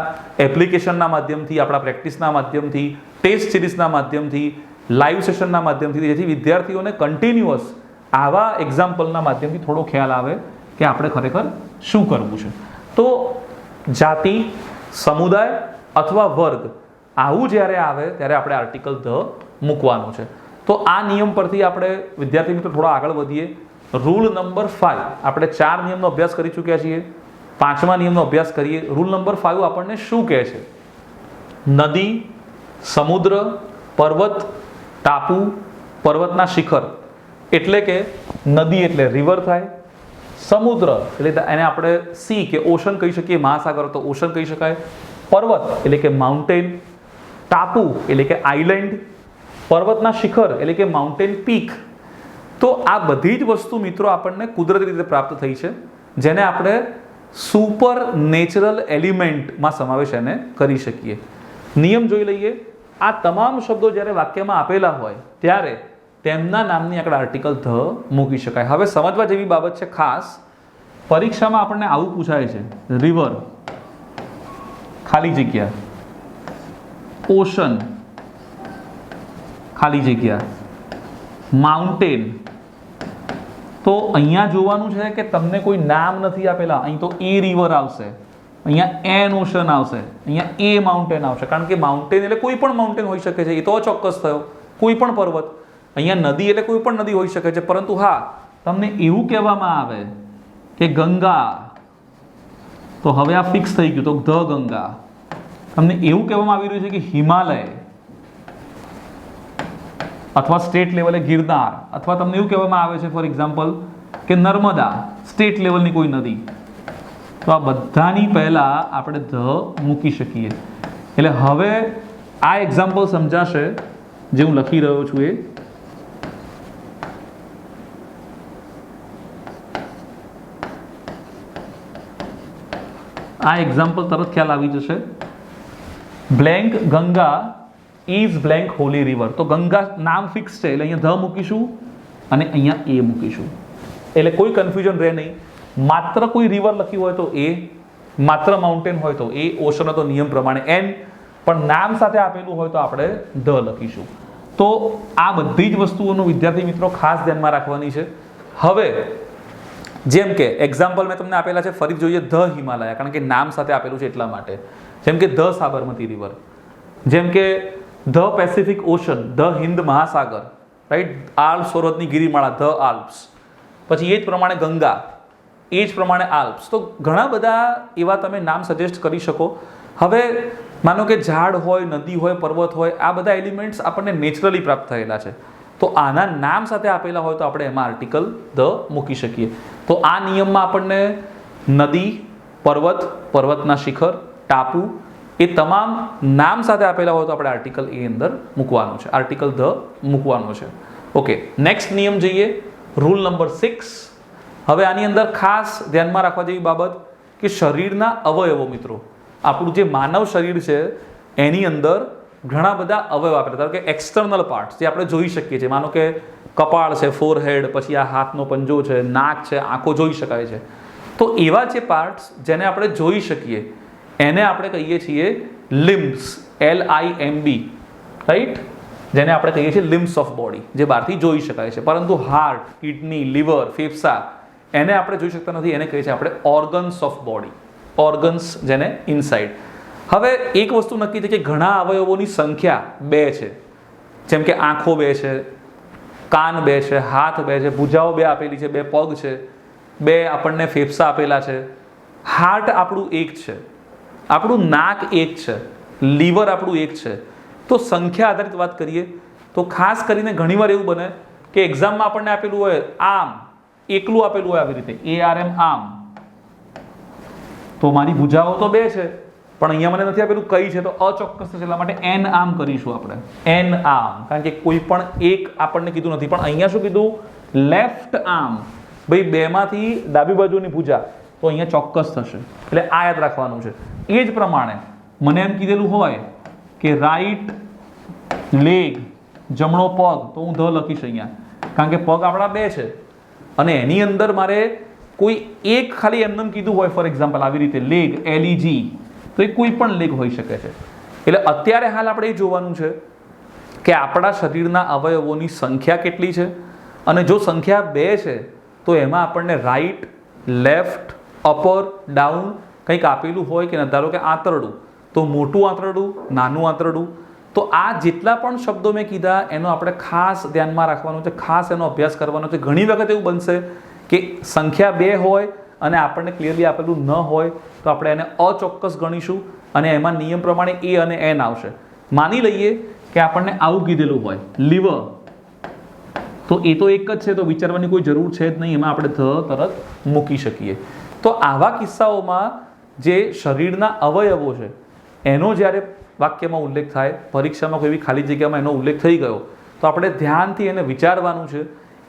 એપ્લિકેશનના માધ્યમથી, આપણા પ્રેક્ટિસના માધ્યમથી, ટેસ્ટ સિરીઝના માધ્યમથી, લાઈવ સેશનના માધ્યમથી, જેથી વિદ્યાર્થીઓને કન્ટિન્યુઅસ આવા એક્ઝામ્પલના માધ્યમથી થોડો ખ્યાલ આવે કે આપણે ખરેખર શું કરવું છે. તો જાતિ, સમુદાય અથવા વર્ગ આવું જ્યારે આવે ત્યારે આપણે આર્ટિકલ ધ મૂકવાનું છે. તો આ નિયમ પરથી આપણે વિદ્યાર્થી મિત્રો થોડા આગળ વધીએ. રૂલ નંબર 5, આપણે 4 નિયમનો અભ્યાસ કરી ચૂક્યા છીએ. 5મા નિયમનો અભ્યાસ કરીએ. રૂલ નંબર 5 આપણને શું કહે છે? નદી, સમુદ્ર, પર્વત, ટાપુ, પર્વતના શિખર એટલે કે નદી એટલે રિવર થાય, સમુદ્ર એટલે એને આપણે સી કે ઓશન કહી શકીએ, મહાસાગર તો ઓશન કહી શકાય, પર્વત એટલે કે માઉન્ટેન, ટાપુ એટલે કે આઇલેન્ડ, પર્વતના શિખર એટલે કે માઉન્ટેન પીક. તો આ બધી જ વસ્તુ મિત્રો આપણને કુદરતી રીતે પ્રાપ્ત થઈ છે, જેને આપણે સુપર નેચરલ એલિમેન્ટમાં સમાવેશ એને કરી શકીએ. નિયમ જોઈ લઈએ. આ તમામ શબ્દો જ્યારે વાક્યમાં આપેલા હોય ત્યારે તેમના નામની આપણે આર્ટિકલ ધ મૂકી શકાય. હવે સમજવા જેવી બાબત છે ખાસ, પરીક્ષામાં આપણને આવું પૂછાય છે: રિવર ખાલી જગ્યા, ઓશન ખાલી જગ્યા, માઉન્ટેન. તો અહીંયા જોવાનું છે કે તમને કોઈ નામ નથી આપેલા. અહીં તો એ રિવર આવશે, અહીંયા એન ઓશન આવશે, અહીંયા એ માઉન્ટેન આવશે, કારણ કે માઉન્ટેન એટલે કોઈ પણ માઉન્ટેન હોઈ શકે છે, એ તો અચોક્કસ થયો. કોઈ પણ પર્વત. અહીંયા નદી એટલે કોઈ પણ નદી હોઈ શકે છે. પરંતુ હા, તમને એવું કહેવામાં આવે કે ગંગા, તો હવે આ ફિક્સ થઈ ગયું, તો ધ ગંગા. તમને એવું કહેવામાં આવી રહ્યું છે કે હિમાલય અથવા સ્ટેટ લેવલે ગિરનાર, અથવા તમને એવું કહેવામાં આવે છે ફોર એક્ઝામ્પલ કે નર્મદા, સ્ટેટ લેવલની કોઈ નદી. તો આ બધાની પહેલા આપણે ધ મૂકી શકીએ. એટલે હવે આ એક્ઝામ્પલ સમજાશે જે હું લખી રહ્યો છું એ. આ એક્ઝામ્પલ તરત ખ્યાલ આવી જશે. Blank Ganga is blank Holi river. તો ગંગા નામ ફિક્સ છે એટલે અહીંયા ધ મૂકીશું અને અહીંયા એ મૂકીશું, એટલે કોઈ કન્ફ્યુઝન રહે નહીં. માત્ર કોઈ રિવર લખ્યું હોય તો એ, માત્ર માઉન્ટેન હોય તો એ, ઓશન તો નિયમ પ્રમાણે એન, પણ નામ સાથે આપેલું હોય તો આપણે ધ લખીશું. તો આ બધી જ વસ્તુઓનું વિદ્યાર્થી મિત્રો ખાસ ધ્યાનમાં રાખવાની છે. હવે જેમ કે એક્ઝામ્પલ મેં તમને આપેલા છે, ફરી જોઈએ ધ હિમાલયા, કારણ કે નામ સાથે આપેલું છે એટલા માટે. જેમ કે ધ સાબરમતી રિવર, જેમ કે the Pacific ocean, the Hind મહાસાગર, રાઈટ, આલ્પ્સ પર્વતની ગિરિમાળા, ધ આલ્પ્સ. પછી એ જ પ્રમાણે ગંગા, એ જ પ્રમાણે આલ્પ્સ. તો ઘણા બધા એવા તમે નામ સજેસ્ટ કરી શકો. હવે માનો કે ઝાડ હોય, નદી હોય, પર્વત હોય, આ બધા એલિમેન્ટ્સ આપણને નેચરલી પ્રાપ્ત થયેલા છે, તો આના નામ સાથે આપેલા હોય તો આપણે એમાં આર્ટિકલ ધ મૂકી શકીએ. તો આ નિયમમાં આપણને નદી, પર્વત, પર્વતના શિખર, ટાપુ એ તમામ નામ સાથે આપેલા હોય તો આપણે આર્ટિકલ એ અંદર મૂકવાનું છે, આર્ટિકલ ધ મૂકવાનું છે. ઓકે, નેક્સ્ટ નિયમ જોઈએ, રૂલ નંબર 6. હવે આની અંદર ખાસ ધ્યાનમાં રાખવા જેવી બાબત કે શરીરના અવયવો, મિત્રો આપણું જે માનવ શરીર છે એની અંદર ઘણા બધા અવયવ આપેલા, ધારો કે એક્સટર્નલ પાર્ટ જે આપણે જોઈ શકીએ છીએ, માનો કે કપાળ છે, ફોરહેડ, પછી આ હાથનો પંજો છે, નાક છે, આંખો જોઈ શકાય છે. તો એવા જે પાર્ટ્સ જેને આપણે જોઈ શકીએ એને આપણે કહીએ છીએ લિમ્બ્સ, LIMB, રાઈટ, જેને આપણે કહીએ છીએ લિમ્બ્સ ઓફ બોડી, જે બહારથી જોઈ શકાય છે. પરંતુ હાર્ટ, કિડની, લીવર, ફેફસા એને આપણે જોઈ શકતા નથી, એને કહીએ છીએ આપણે ઓર્ગન્સ ઓફ બોડી, ઓર્ગન્સ જેને ઇનસાઇડ. હવે એક વસ્તુ નક્કી છે કે ઘણા અવયવોની સંખ્યા 2 છે, જેમ કે આંખો 2 છે, કાન 2 છે, હાથ 2 છે, ભુજાઓ 2 આપેલી છે, 2 પગ છે, 2 આપણને ફેફસા આપેલા છે, હાર્ટ આપણું 1 છે, આપણું નાક 1 છે, લીવર આપણું 1 છે. તો સંખ્યા આધારિત વાત કરીએ તો ખાસ કરીને ઘણીવાર એવું બને કે એક્ઝામમાં આપણને આપેલું હોય આમ, એકલું આપેલું હોય આવી રીતે ARM આમ, તો મારી ભુજાઓ તો 2 છે પણ અહીંયા મને નથી આપેલું કઈ છે, તો અચોક્કસ છે, એટલા માટે N આમ કરીશું આપણે, N આમ, કારણ કે કોઈ પણ એક આપણને કીધું નથી. પણ અહીંયા શું કીધું? લેફ્ટ આર્મ, ભાઈ 2 માંથી ડાબી બાજુની ભુજા, તો અહીંયા ચોક્કસ થશે, એટલે આ યાદ રાખવાનું છે. એ જ પ્રમાણે મને એમ કીધેલું હોય કે રાઈટ લેગ, જમણો પગ, તો હું ધ લખીશ અહીંયા, કારણ કે પગ આપણા 2 છે અને એની અંદર મારે કોઈ એક ખાલી એમનેમ કીધું હોય, ફોર એક્ઝામ્પલ આવી રીતે લેગ, LEG, તો એ કોઈ પણ લેગ હોઈ શકે છે. એટલે અત્યારે હાલ આપણે એ જોવાનું છે કે આપણા શરીરના અવયવોની સંખ્યા કેટલી છે, અને જો સંખ્યા 2 છે તો એમાં આપણને રાઈટ, લેફ્ટ, અપર, ડાઉન કંઈક આપેલું હોય કે ન. ધારો કે આંતરડું, તો મોટું આંતરડું, નાનું આંતરડું, તો આ જેટલા પણ શબ્દો મેં કીધા એનો આપણે ખાસ ધ્યાનમાં રાખવાનું છે, ખાસ એનો અભ્યાસ કરવાનો છે. ઘણી વખત એવું બનશે કે સંખ્યા 2 હોય અને આપણને ક્લિયરલી આપેલું ન હોય તો આપણે એને અચોક્કસ ગણીશું અને એમાં નિયમ પ્રમાણે A અને N આવશે. માની લઈએ કે આપણને આવું કીધેલું હોય લીવર, તો એ તો એક જ છે, તો વિચારવાની કોઈ જરૂર છે જ નહીં, એમાં આપણે ધ તરત મૂકી શકીએ. તો આવા કિસ્સાઓમાં જે શરીરના અવયવો છે એનો જ્યારે વાક્યમાં ઉલ્લેખ થાય, પરીક્ષામાં કોઈ એવી ખાલી જગ્યામાં એનો ઉલ્લેખ થઈ ગયો તો આપણે ધ્યાનથી એને વિચારવાનું છે.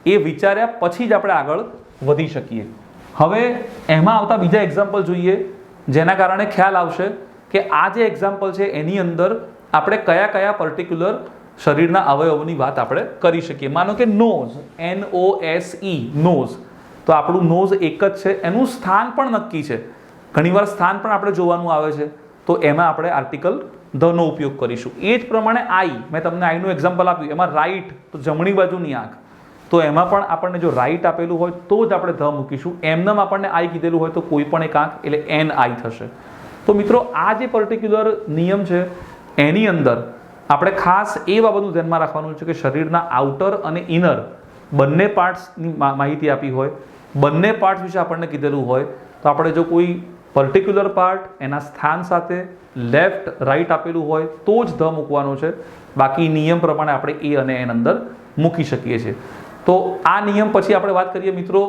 એ વિચાર્યા પછી જ આપણે આગળ વધી શકીએ. હવે એમાં આવતા બીજા એક્ઝામ્પલ જોઈએ જેના કારણે ખ્યાલ આવશે કે આ જે એક્ઝામ્પલ છે એની અંદર આપણે કયા કયા પર્ટિક્યુલર શરીરના અવયવોની વાત આપણે કરી શકીએ. માનો કે નોઝ, NOSE, નોઝ, તો આપણું નોઝ એક જ છે, એનું સ્થાન પણ નક્કી છે. ઘણીવાર સ્થાન પણ આપણે જોવાનું આવે છે, તો એમાં આપણે આર્ટિકલ ધ નો ઉપયોગ કરીશું. એ જ પ્રમાણે આઈ, મેં તમને આઈનું એક્ઝામ્પલ આપ્યું, એમાં રાઈટ, તો જમણી બાજુની આંખ, તો એમાં પણ આપણને જો રાઈટ આપેલું હોય તો જ આપણે ધ મૂકીશું. એમનેમ આપણને આઈ કીધેલું હોય તો કોઈ પણ એક આંખ, એટલે NI થશે. તો મિત્રો આ જે પર્ટિક્યુલર નિયમ છે એની અંદર આપણે ખાસ એ બાબતનું ધ્યાનમાં રાખવાનું છે કે શરીરના આઉટર અને ઇનર બંને પાર્ટ્સની માહિતી આપી હોય, બંને પાર્ટ્સ વિશે આપણને કીધેલું હોય, તો આપણે જો કોઈ પર્ટિક્યુલર પાર્ટ એના સ્થાન સાથે લેફ્ટ, રાઈટ આપેલું હોય તો જ ધ મૂકવાનો છે. બાકી નિયમ પ્રમાણે આપણે A અને N અંદર મૂકી શકીએ છીએ. તો આ નિયમ પછી આપણે વાત કરીએ મિત્રો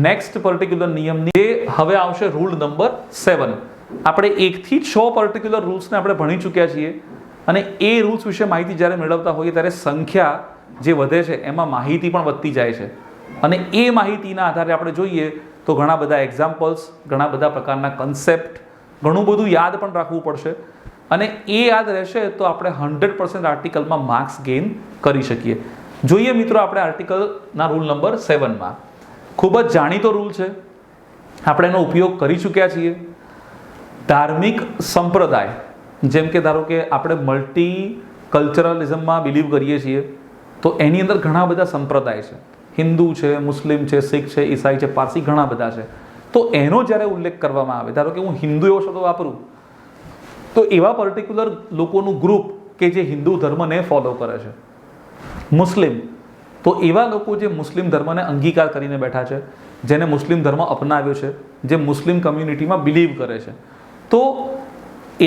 નેક્સ્ટ પર્ટિક્યુલર નિયમની. એ હવે આવશે રૂલ નંબર 7. આપણે 1 થી 6 પર્ટિક્યુલર રૂલ્સને આપણે ભણી ચૂક્યા છીએ અને એ રૂલ્સ વિશે માહિતી જ્યારે મેળવતા હોઈએ ત્યારે સંખ્યા જે વધે છે એમાં માહિતી પણ વધતી જાય છે અને એ માહિતીના આધારે આપણે જોઈએ તો ઘણા બધા એક્ઝામ્પલ્સ, ઘણા બધા પ્રકારના કન્સેપ્ટ, ઘણું બધું યાદ પણ રાખવું પડશે અને એ યાદ રહેશે તો આપણે 100% આર્ટિકલમાં માર્ક્સ ગેઇન કરી શકીએ. જોઈએ મિત્રો આપણે આર્ટિકલના રૂલ નંબર 7માં. ખૂબ જ જાણીતો રૂલ છે, આપણે એનો ઉપયોગ કરી ચૂક્યા છીએ. ધાર્મિક સંપ્રદાય, જેમ કે ધારો કે આપણે મલ્ટી કલ્ચરલિઝમમાં બિલીવ કરીએ છીએ તો એની અંદર ઘણા બધા સંપ્રદાય છે. હિન્દુ છે, મુસ્લિમ છે, શીખ છે, ઈસાઈ છે, પારસી, ઘણા બધા છે. તો એનો જ્યારે ઉલ્લેખ કરવામાં આવે, ધારો કે હું હિન્દુ એવો શબ્દ વાપરું તો એવા પર્ટિક્યુલર લોકોનું ગ્રુપ કે જે હિન્દુ ધર્મને ફોલો કરે છે. મુસ્લિમ, તો એવા લોકો જે મુસ્લિમ ધર્મને અંગીકાર કરીને બેઠા છે, જેને મુસ્લિમ ધર્મ અપનાવ્યો છે, જે મુસ્લિમ કમ્યુનિટીમાં બિલીવ કરે છે. તો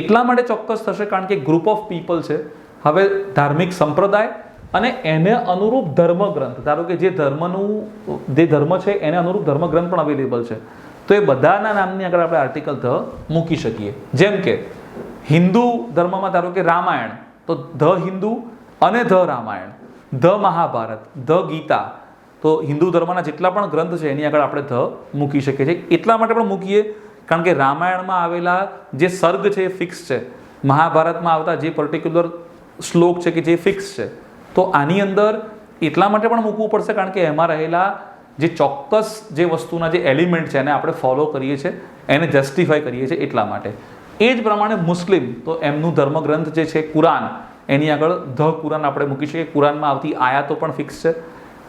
એટલા માટે ચોક્કસ થશે કારણ કે ગ્રુપ ઓફ પીપલ છે. હવે ધાર્મિક સંપ્રદાય અને એને અનુરૂપ ધર્મગ્રંથ, ધારો કે જે ધર્મ છે એને અનુરૂપ ધર્મગ્રંથ પણ અવેલેબલ છે, તો એ બધાના નામની આગળ આપણે આર્ટિકલ ધ મૂકી શકીએ. જેમ કે હિન્દુ ધર્મમાં ધારો કે રામાયણ, તો ધ હિન્દુ અને the Ramayana, the Mahabharata, the Gita, તો હિન્દુ ધર્મના જેટલા પણ ગ્રંથ છે એની આગળ આપણે ધ મૂકી શકીએ છીએ. એટલા માટે પણ મૂકીએ કારણ કે રામાયણમાં આવેલા જે સર્ગ છે એ ફિક્સ છે, મહાભારતમાં આવતા જે પર્ટિક્યુલર શ્લોક છે કે જે ફિક્સ છે, તો આની અંદર એટલા માટે પણ મૂકવું પડશે કારણ કે એમાં રહેલા જે ચોક્કસ જે વસ્તુના જે એલિમેન્ટ છે એને આપણે ફોલો કરીએ છીએ, એને જસ્ટિફાઈ કરીએ છીએ એટલા માટે. એ જ પ્રમાણે મુસ્લિમ, તો એમનું ધર્મગ્રંથ જે છે કુરાન, એની આગળ ધ કુરાન આપણે મૂકી શકીએ. કુરાનમાં આવતી આયાતો પણ ફિક્સ છે,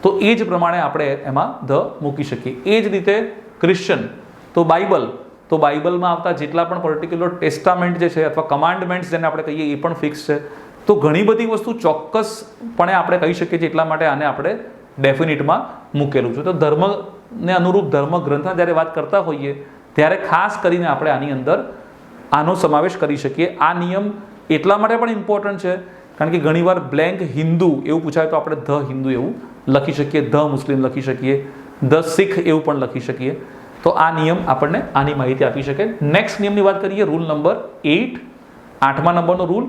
તો એ જ પ્રમાણે આપણે એમાં ધ મૂકી શકીએ. એ જ રીતે ક્રિશ્ચન, તો બાઇબલ, તો બાઇબલમાં આવતા જેટલા પણ પર્ટિક્યુલર ટેસ્ટામેન્ટ જે છે અથવા કમાન્ડમેન્ટ્સ જેને આપણે કહીએ એ પણ ફિક્સ છે. તો ઘણી બધી વસ્તુ ચોક્કસપણે આપણે કહી શકીએ છીએ, એટલા માટે આને આપણે ડેફિનિટમાં મૂકેલું છે. તો ધર્મને અનુરૂપ ધર્મગ્રંથના જ્યારે વાત કરતા હોઈએ ત્યારે ખાસ કરીને આપણે આની અંદર આનો સમાવેશ કરી શકીએ. આ નિયમ એટલા માટે પણ ઇમ્પોર્ટન્ટ છે કારણ કે ઘણીવાર બ્લેન્ક હિન્દુ એવું પૂછાય તો આપણે ધ હિન્દુ એવું લખી શકીએ, ધ મુસ્લિમ લખી શકીએ, ધ શીખ એવું પણ લખી શકીએ. તો આ નિયમ આપણને આની માહિતી આપી શકે. નેક્સ્ટ નિયમની વાત કરીએ, રૂલ નંબર 8, 8મા નંબરનો રૂલ.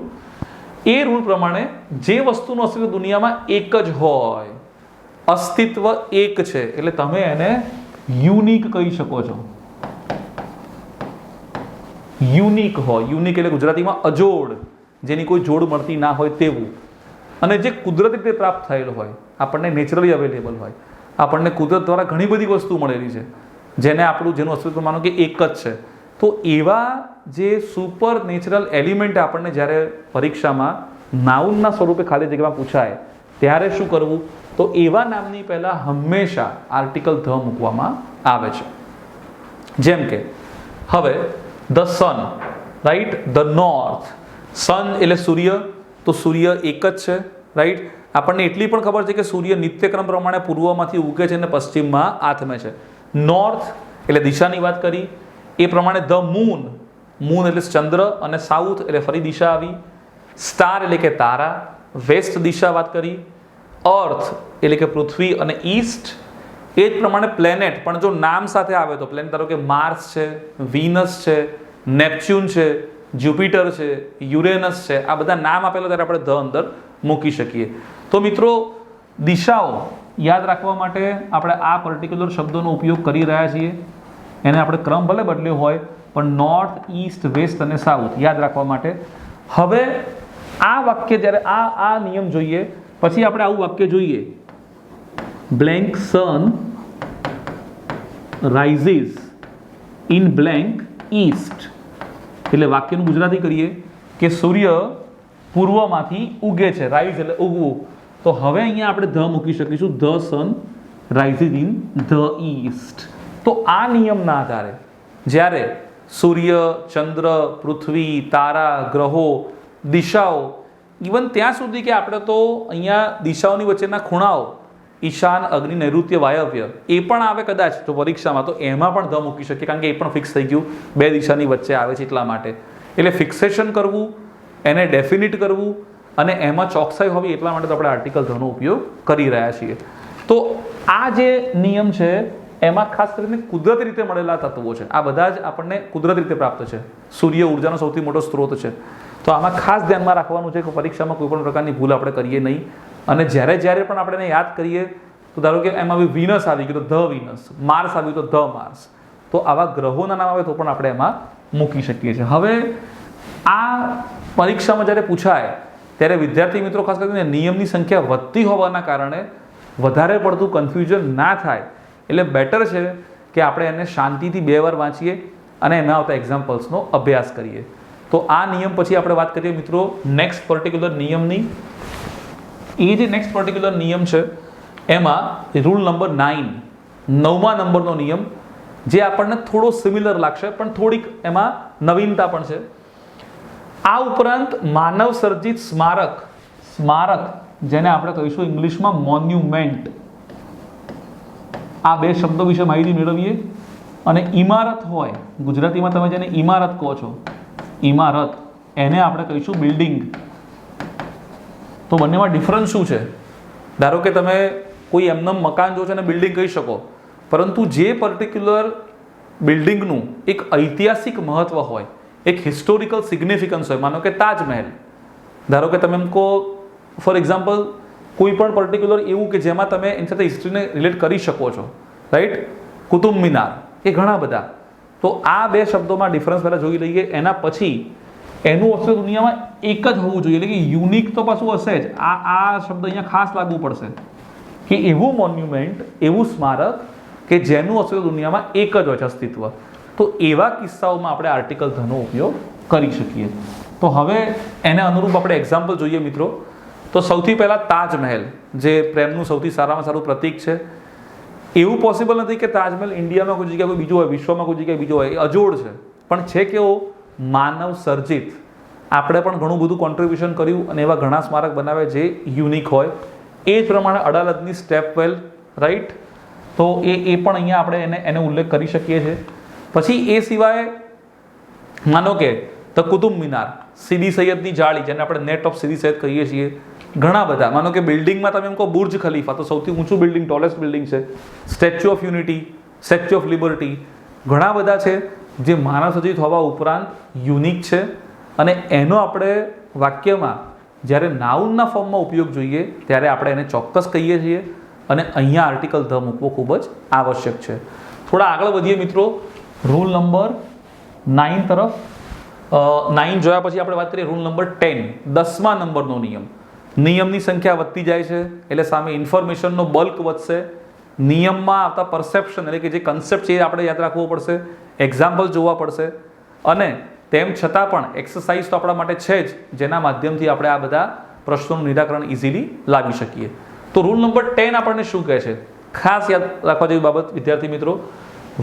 એ રૂલ પ્રમાણે જે વસ્તુનું અસ્તિત્વ દુનિયામાં એક જ હોય, અસ્તિત્વ એક છે, એટલે તમે એને યુનિક કહી શકો છો. યુનિક હોય, યુનિક એટલે ગુજરાતીમાં અજોડ, જેની કોઈ જોડ મળતી ના હોય તેવું, અને જે કુદરતી રીતે પ્રાપ્ત થયેલ હોય, આપણને નેચરલી અવેલેબલ હોય, આપણને કુદરત દ્વારા ઘણી બધી વસ્તુ મળેલી છે જેનું અસ્તિત્વ માનો કે એક જ છે. તો એવા જે સુપર નેચરલ એલિમેન્ટ આપણને જ્યારે પરીક્ષામાં નાઉનના સ્વરૂપે ખાલી જગ્યામાં પૂછાય ત્યારે શું કરવું, તો એવા નામની પહેલાં હંમેશા આર્ટિકલ ધ મૂકવામાં આવે છે. જેમ કે હવે the sun, right, the north. Sun એટલે સૂર્ય, તો સૂર્ય એક જ છે, રાઈટ. આપણને એટલી પણ ખબર છે કે સૂર્ય નિત્યક્રમ પ્રમાણે પૂર્વમાંથી ઉગે છે અને પશ્ચિમમાં આથમે છે. નોર્થ એટલે દિશાની વાત કરી, એ પ્રમાણે ધ મૂન, મૂન એટલે ચંદ્ર, અને સાઉથ એટલે ફરી દિશા આવી. સ્ટાર એટલે કે તારા, વેસ્ટ દિશા વાત કરી. અર્થ એટલે કે પૃથ્વી, અને ઈસ્ટ. એ જ પ્રમાણે પ્લેનેટ પણ જો નામ સાથે આવે તો પ્લેનેટ ધારો કે માર્સ છે, વિનસ છે, નેપચ્યુન છે, જ્યુપિટર છે, યુરેનસ છે, આ બધા નામ આપેલા ત્યારે આપણે ધ અંદર મૂકી શકીએ. તો મિત્રો દિશાઓ યાદ રાખવા માટે આપણે આ પર્ટિક્યુલર શબ્દોનો ઉપયોગ કરી રહ્યા છીએ. એને આપણે ક્રમ ભલે બદલ્યો હોય પણ નોર્થ, ઈસ્ટ, વેસ્ટ અને સાઉથ યાદ રાખવા માટે. હવે આ વાક્ય જ્યારે આ નિયમ જોઈએ પછી આપણે આવું વાક્ય જોઈએ, blank sun rises in blank east. એટલે વાક્યનું ગુજરાતી કરીએ કે સૂર્ય પૂર્વમાંથી ઉગે છે, રાઇઝ એટલે ઉગવું. તો હવે અહીંયા આપણે ધ મૂકી શકીશું, the sun rises in the East. તો આ નિયમના આધારે જ્યારે સૂર્ય, ચંદ્ર, પૃથ્વી, તારા, ગ્રહો, દિશાઓ, ઇવન ત્યાં સુધી કે આપણે તો અહીંયા દિશાઓની વચ્ચેના ખૂણાઓ, ઈશાન, અગ્નિ, નૈઋત્ય, વાયવ્ય, એ પણ આવે કદાચ તો પરીક્ષામાં, તો એમાં પણ ધ મૂકી શકીએ કારણ કે એ પણ ફિક્સ થઈ ગયું, બે દિશાની વચ્ચે આવે છે એટલા માટે. એટલે ફિક્સેશન કરવું, એને ડેફિનિટ કરવું અને એમાં ચોકસાઈ હોવી એટલા માટે તો આપણે આર્ટિકલ ધનો ઉપયોગ કરી રહ્યા છીએ. તો આ જે નિયમ છે એમાં ખાસ કરીને કુદરતી રીતે મળેલા તત્વો છે. આ બધા જ આપણને કુદરતી રીતે પ્રાપ્ત છે. સૂર્ય ઉર્જાનો સૌથી મોટો સ્ત્રોત છે. તો આમાં ખાસ ધ્યાનમાં રાખવાનું છે કે પરીક્ષામાં કોઈ પણ પ્રકારની ભૂલ આપણે કરીએ નહીં. અને જ્યારે પણ આપણે એને યાદ કરીએ તો ધારો કે એમાં વિનસ આવી ગયું તો ધ વિનસ, માર્સ આવ્યું તો ધ માર્સ. તો આવા ગ્રહોના નામ આવે તો પણ આપણે એમાં મૂકી શકીએ છીએ. હવે આ પરીક્ષામાં જ્યારે પૂછાય ત્યારે વિદ્યાર્થી મિત્રો ખાસ કરીને નિયમની સંખ્યા વધતી હોવાના કારણે વધારે પડતું કન્ફ્યુઝન ના થાય એટલે બેટર છે કે આપણે એને શાંતિથી 2 વાર વાંચીએ અને એમાં આવતા એક્ઝામ્પલ્સનો અભ્યાસ કરીએ. તો આ નિયમ પછી આપણે વાત કરીએ મિત્રો નેક્સ્ટ પર્ટિક્યુલર નિયમની. એ જે નેક્સ્ટ પર્ટિક્યુલર નિયમ છે એમાં રૂલ નંબર 9, 9મા નંબરનો નિયમ, જે આપણને થોડો સિમિલર લાગશે પણ થોડીક એમાં નવીનતા પણ છે. આ ઉપરાંત માનવ સર્જિત સ્મારક, જેને આપણે કહીશું ઇંગ્લિશમાં મોન્યુમેન્ટ, આ બે શબ્દો વિશે માહિતી મેળવીએ. અને ઇમારત હોય, ગુજરાતીમાં તમે જેને ઇમારત કહો છો, ઇમારત, એને આપણે કહીશું બિલ્ડિંગ. તો બંનેમાં ડિફરન્સ શું છે? ધારો કે તમે કોઈ એમનેમ મકાન જો છે અને બિલ્ડિંગ કહી શકો, પરંતુ જે પર્ટિક્યુલર બિલ્ડિંગનું એક ઐતિહાસિક મહત્વ હોય, એક હિસ્ટોરિકલ સિગ્નિફિકન્સ હોય, માનો કે તાજમહેલ, ધારો કે તમે એમ કહો ફોર એક્ઝામ્પલ કોઈ પણ પર્ટિક્યુલર એવું કે જેમાં તમે એની સાથે હિસ્ટ્રીને રિલેટ કરી શકો છો, રાઈટ? કુતુબ મિનાર, એ ઘણા બધા. તો આ બે શબ્દોમાં ડિફરન્સ પહેલાં જોઈ લઈએ, એના પછી એનું અસ્તિત્વ દુનિયામાં એક જ હોવું જોઈએ, એટલે કે યુનિક તો પાછું હશે જ. આ શબ્દ અહીંયા ખાસ લાગવું પડશે કે એવું મોન્યુમેન્ટ, એવું સ્મારક કે જેનું અસ્તિત્વ દુનિયામાં એક જ હોય છે અસ્તિત્વ. તો એવા કિસ્સાઓમાં આપણે આર્ટિકલ ધનો ઉપયોગ કરી શકીએ. તો હવે એને અનુરૂપ આપણે એક્ઝામ્પલ જોઈએ મિત્રો. તો સૌથી પહેલાં તાજમહેલ, જે પ્રેમનું સૌથી સારામાં સારું પ્રતીક છે. એવું પોસિબલ નથી કે તાજમહેલ ઇન્ડિયામાં કોઈ જગ્યાએ કોઈ બીજો હોય, વિશ્વમાં કોઈ જગ્યાએ બીજો હોય, એ અજોડ છે. પણ છે કેવો માનવ સર્જિત. આપણે પણ ઘણું બધું કોન્ટ્રીબ્યુશન કર્યું અને એવા ઘણા સ્મારક બનાવે જે યુનિક હોય. એ જ પ્રમાણે અડાલજની સ્ટેપવેલ, રાઈટ? તો એ પણ અહીંયા આપણે એને ઉલ્લેખ કરી શકીએ છીએ. પછી એ સિવાય માનો કે ધ કુતુબ મિનાર, સીદી સૈયદની જાળી, જેને આપણે નેટ ઓફ સીદી સૈયદ કહીએ છીએ. ઘણા બધા, માનો કે બિલ્ડિંગમાં તમે એમ કહો બુર્જ ખલીફા, તો સૌથી ઊંચું બિલ્ડિંગ, ટોલેસ્ટ બિલ્ડિંગ છે. Statue of unity, statue of liberty, ઘણા બધા છે જે માનવ સર્જિત હોવા ઉપરાંત યુનિક છે. અને એનો આપણે વાક્યમાં જ્યારે નાઉનના ફોર્મમાં ઉપયોગ જોઈએ ત્યારે આપણે એને ચોક્કસ કહીએ છીએ. અને અહીંયા આર્ટિકલ ધ મૂકવો ખૂબ જ આવશ્યક છે. થોડા આગળ વધીએ મિત્રો, રૂલ નંબર 9 તરફ. 9 જોયા પછી આપણે વાત કરીએ રૂલ નંબર 10, 10મા નંબરનો નિયમ. નિયમની સંખ્યા વધતી જાય છે એટલે સામે ઇન્ફોર્મેશનનો બલ્ક વધશે. નિયમમાં આવતા પરસેપ્શન એટલે કે જે કન્સેપ્ટ છે એ આપણે યાદ રાખવો પડશે, એક્ઝામ્પલ જોવા પડશે. અને તેમ છતાં પણ એક્સરસાઇઝ તો આપણા માટે છે જ, જેના માધ્યમથી આપણે આ બધા પ્રશ્નોનું નિરાકરણ ઇઝીલી લાવી શકીએ. તો રૂલ નંબર 10 આપણને શું કહે છે? ખાસ યાદ રાખવા જેવી બાબત વિદ્યાર્થી મિત્રો,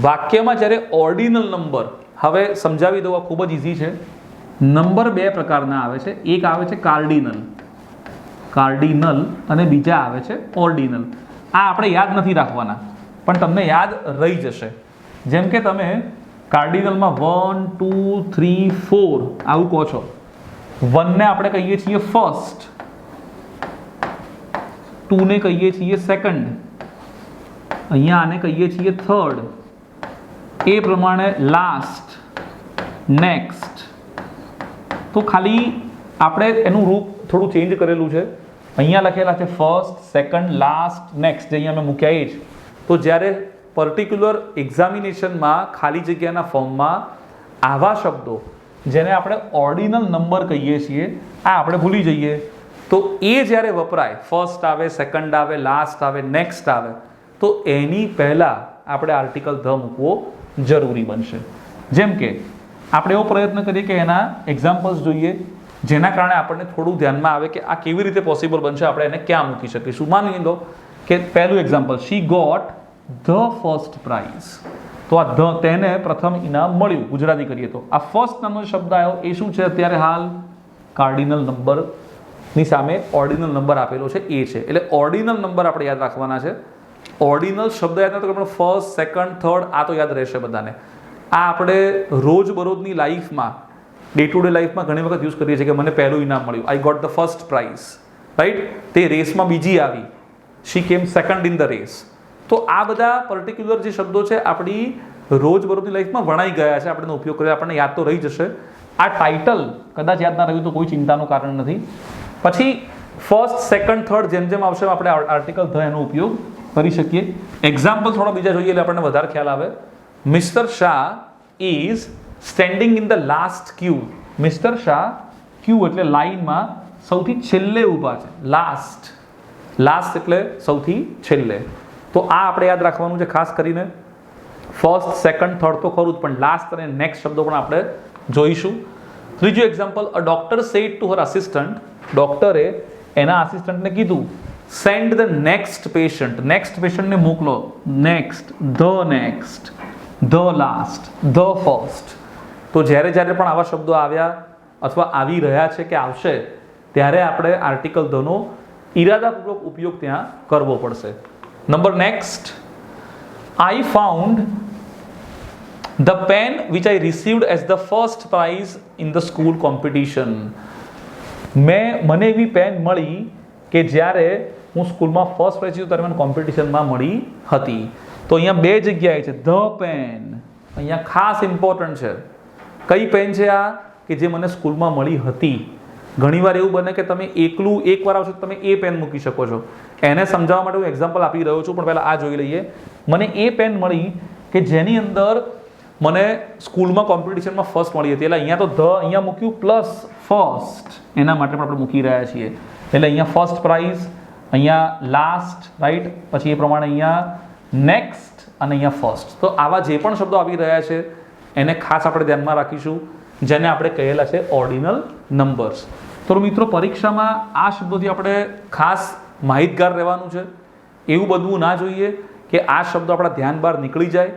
વાક્યમાં જ્યારે ઓર્ડિનલ નંબર, હવે સમજાવી દઉં, આ ખૂબ જ ઇઝી છે. નંબર બે પ્રકારના આવે છે. એક આવે છે કાર્ડિનલ અને બીજા આવે છે ઓર્ડિનલ. આ આપણે યાદ નથી રાખવાના, પણ તમને યાદ રહી જશે. જેમ કે તમે કાર્ડિનલમાં 1 2 3 4 આવું કહો છો. 1 ને આપણે કહીએ છીએ ફર્સ્ટ, 2 ને કહીએ છીએ સેકન્ડ, અહીંયા આને કહીએ છીએ થર્ડ, એ પ્રમાણે લાસ્ટ, નેક્સ્ટ. તો ખાલી આપણે એનું રૂપ થોડું ચેન્જ કરેલું છે. અહીંયા લખેલા છે ફર્સ્ટ, સેકન્ડ, લાસ્ટ, નેક્સ્ટ, જે અહીંયા મેં મૂક્યા એ જ. તો જ્યારે પર્ટિક્યુલર એક્ઝામિનેશનમાં ખાલી જગ્યાના ફોર્મમાં આવા શબ્દો જેને આપણે ઓર્ડિનલ નંબર કહીએ છીએ, આ આપણે ભૂલી જઈએ. તો એ જ્યારે વપરાય, ફર્સ્ટ આવે, સેકન્ડ આવે, લાસ્ટ આવે, નેક્સ્ટ આવે, તો એની પહેલાં આપણે આર્ટિકલ ધ મૂકવો જરૂરી બનશે. જેમ કે આપણે એવો પ્રયત્ન કરીએ કે એના એક્ઝામ્પલ્સ જોઈએ, જેના કારણે આપણને થોડું ધ્યાનમાં આવે કે આ કેવી રીતે પોસિબલ બનશે, આપણે એને ક્યાં મૂકી શકીશું. માની લો કે પહેલું example, she got the first prize. તો આ ધ, તેને પ્રથમ ઇનામ મળ્યું, ગુજરાતી કરીએ તો. આ ફર્સ્ટ નામનો શબ્દ આવ્યો, એ શું છે અત્યારે હાલ? કાર્ડિનલ નંબરની સામે ઓર્ડિનલ નંબર આપેલો છે, એ છે. એટલે ઓર્ડિનલ નંબર આપણે યાદ રાખવાના છે. ઓર્ડિનલ શબ્દ યાદ રાખો તો ફર્સ્ટ, સેકન્ડ, થર્ડ, આ તો યાદ રહેશે બધાને. આ આપણે રોજબરોજની લાઈફમાં, ડે ટુ ડે લાઈફમાં ઘણી વખત યુઝ કરીએ છીએ કે મને પહેલું ઇનામ મળ્યું, I got the first prize, right? તે રેસમાં બીજી આવી, શી કેમ સેકન્ડ ઇન ધ રેસ. તો આ બધા પર્ટિક્યુલર જે શબ્દો છે આપણી રોજબરોજની લાઈફમાં વણાઈ ગયા છે, આપણે ઉપયોગ કર્યો, આપણને યાદ તો રહી જશે. આ ટાઇટલ કદાચ યાદ ના રહ્યું તો કોઈ ચિંતાનું કારણ નથી. પછી ફર્સ્ટ, સેકન્ડ, થર્ડ જેમ જેમ આવશે આપણે આર્ટિકલ ધ એનો ઉપયોગ કરી શકીએ. એક્ઝામ્પલ થોડા બીજા જોઈએ એટલે આપણને વધારે ખ્યાલ આવે. Mister Shah is standing in the last queue. Mister Shah queue એટલે લાઈનમાં સૌથી છેલ્લે ઊભા છે. લાસ્ટ, લાસ્ટ એટલે સૌથી છેલ્લે. તો આ આપણે યાદ રાખવાનું છે ખાસ કરીને. ફર્સ્ટ, સેકન્ડ, થર્ડ તો ખરું જ, પણ લાસ્ટ અને નેક્સ્ટ શબ્દો પણ આપણે જોઈશું. ત્રીજું example, a doctor said to her assistant. ડોક્ટરે એના આસિસ્ટન્ટને કીધું, send the next patient. Next પેશન્ટને મોકલો. Next, the last, the first. તો જ્યારે જ્યારે પણ આવા શબ્દો આવ્યા અથવા આવી રહ્યા છે કે આવશે, ત્યારે આપણે આર્ટિકલ ધનો ઇરાદાપૂર્વક ઉપયોગ ત્યાં કરવો પડશે. Number next, I found the pen which I received as the first prize in the school competition. મને એવી પેન મળી કે જ્યારે હું સ્કૂલમાં ફર્સ્ટ પ્રાઇઝ જીત્યો ત્યારે મને કોમ્પિટિશનમાં મળી હતી. તો અહીંયા બે જગ્યાએ છે ધ પેન, અહીંયા ખાસ ઇમ્પોર્ટન્ટ છે. કઈ પેન છે આ? કે જે મને સ્કૂલમાં મળી હતી. ઘણીવાર એવું બને કે તમે એકલું એકવાર આવશો તમે એ પેન મૂકી શકો છો. એને સમજાવવા માટે હું એક્ઝામ્પલ આપી રહ્યો છું, પણ પહેલાં આ જોઈ લઈએ. મને એ પેન મળી કે જેની અંદર મને સ્કૂલમાં કોમ્પિટિશનમાં ફર્સ્ટ મળી હતી. એટલે અહીંયા તો ધ અહીંયા મૂક્યું પ્લસ ફર્સ્ટ, એના માટે પણ આપણે મૂકી રહ્યા છીએ. એટલે અહીંયા ફર્સ્ટ પ્રાઇઝ, અહીંયા લાસ્ટ, રાઈટ, પછી એ પ્રમાણે અહીંયા નેક્સ્ટ અને અહીંયા ફર્સ્ટ. તો આવા જે પણ શબ્દો આવી રહ્યા છે એને ખાસ આપણે ધ્યાનમાં રાખીશું, જેને આપણે કહેલા છે ઓર્ડિનલ નંબર્સ. તો મિત્રો પરીક્ષામાં આ શબ્દોથી આપણે ખાસ માહિતગાર રહેવાનું છે. એવું બધું ના જોઈએ કે આ શબ્દો આપણા ધ્યાન બહાર નીકળી જાય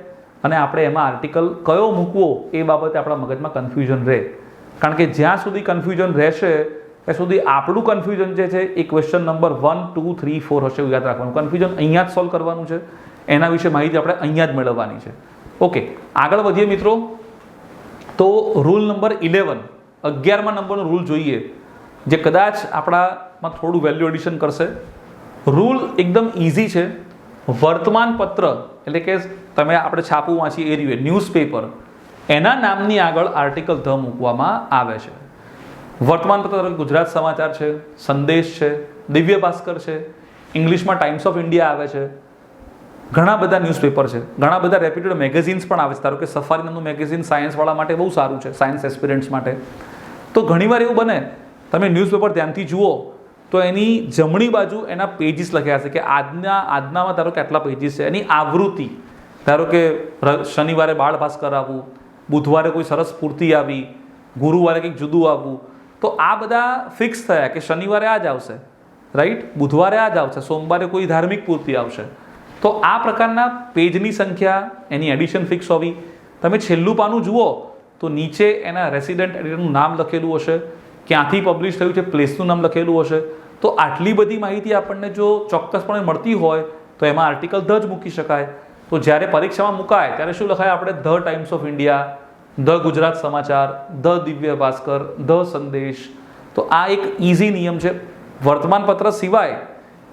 અને આપણે એમાં આર્ટિકલ કયો મૂકવો એ બાબતે આપણા મગજમાં કન્ફ્યુઝન રહે. કારણ કે જ્યાં સુધી કન્ફ્યુઝન રહેશે ત્યાં સુધી આપણું કન્ફ્યુઝન જે છે એ ક્વેશ્ચન નંબર 1, 2, 3, 4 હશે. એવું યાદ રાખવાનું. કન્ફ્યુઝન અહીંયા જ સોલ્વ કરવાનું છે. એના વિશે માહિતી આપણે અહીંયા જ મેળવવાની છે. ઓકે, આગળ વધીએ મિત્રો. તો રૂલ નંબર 11, 11મા નંબરનો રૂલ જોઈએ, જે કદાચ આપણામાં થોડું વેલ્યુ એડિશન કરશે. રૂલ એકદમ ઇઝી છે. વર્તમાન પત્ર એટલે કે તમે આપણે છાપું વાંચીએ એ રીતે ન્યૂઝપેપર, એના નામની આગળ આર્ટિકલ ધ મૂકવામાં આવે છે. વર્તમાન પત્ર ગુજરાત સમાચાર છે, સંદેશ છે, દિવ્ય ભાસ્કર છે, ઇંગ્લિશમાં ટાઈમ્સ ઓફ ઇન્ડિયા આવે છે, ઘણા બધા ન્યૂઝપેપર છે, ઘણા બધા રેપ્યુટેડ મેગેઝિન્સ પણ આવે છે. ધારો કે સફારી નામનું મેગેઝિન સાયન્સવાળા માટે બહુ સારું છે, સાયન્સ એસ્પિરન્ટ્સ માટે. તો ઘણીવાર એવું બને તમે ન્યૂઝપેપર ધ્યાનથી જુઓ તો એની જમણી બાજુ એના પેજીસ લખ્યા હશે કે આજનામાં ધારો કે આટલા પેજીસ છે. એની આવૃત્તિ, ધારો કે શનિવારે બાળ ભાસ્કર આવવું, બુધવારે કોઈ સરસ પૂર્તિ આવી, ગુરુવારે કંઈક જુદું આવવું. તો આ બધા ફિક્સ થયા કે શનિવારે આ જ આવશે, રાઈટ, બુધવારે આ જ આવશે, સોમવારે કોઈ ધાર્મિક પૂર્તિ આવશે. તો આ પ્રકારના પેજની સંખ્યા, એની એડિશન ફિક્સ હોવી. તમે છેલ્લું પાનું જુઓ તો નીચે એના રેસિડેન્ટ એડિટરનું નામ લખેલું હશે, ક્યાંથી પબ્લિશ થયું છે પ્લેસનું નામ લખેલું હશે. તો આટલી બધી માહિતી આપણને જો ચોક્કસપણે મળતી હોય તો એમાં આર્ટિકલ ધ જ મૂકી શકાય. તો જ્યારે પરીક્ષામાં મુકાય ત્યારે શું લખાય આપણે? The times of India, the Gujarat સમાચાર, ધ દિવ્ય ભાસ્કર, ધ સંદેશ. તો આ એક ઇઝી નિયમ છે. વર્તમાન પત્ર સિવાય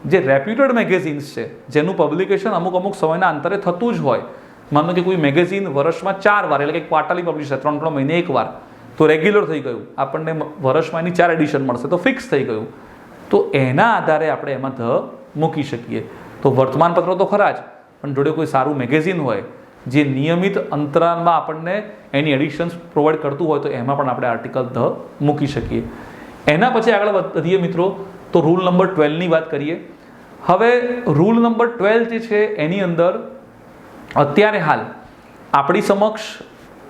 જે રેપ્યુટેડ મેગેઝિન્સ છે જેનું પબ્લિકેશન અમુક સમયના અંતરે થતું જ હોય, માનો કે કોઈ મેગેઝિન વર્ષમાં 4 વાર એટલે કે ક્વાર્ટરલી પબ્લિશ થાય, 3 મહિને એકવાર, તો રેગ્યુલર થઈ ગયું, આપણને વર્ષમાં એની 4 એડિશન મળશે, તો ફિક્સ થઈ ગયું. તો એના આધારે આપણે એમાં ધ મૂકી શકીએ. તો વર્તમાન પત્રો તો ખરા જ, પણ જોડે કોઈ સારું મેગેઝિન હોય જે નિયમિત અંતરાલમાં આપણને એની એડિશન્સ પ્રોવાઈડ કરતું હોય તો એમાં પણ આપણે આર્ટિકલ ધ મૂકી શકીએ. એના પછી આગળ વધીએ મિત્રો. તો રૂલ નંબર 12ની વાત કરીએ. હવે રૂલ નંબર 12 જે છે એની અંદર અત્યારે હાલ આપણી સમક્ષ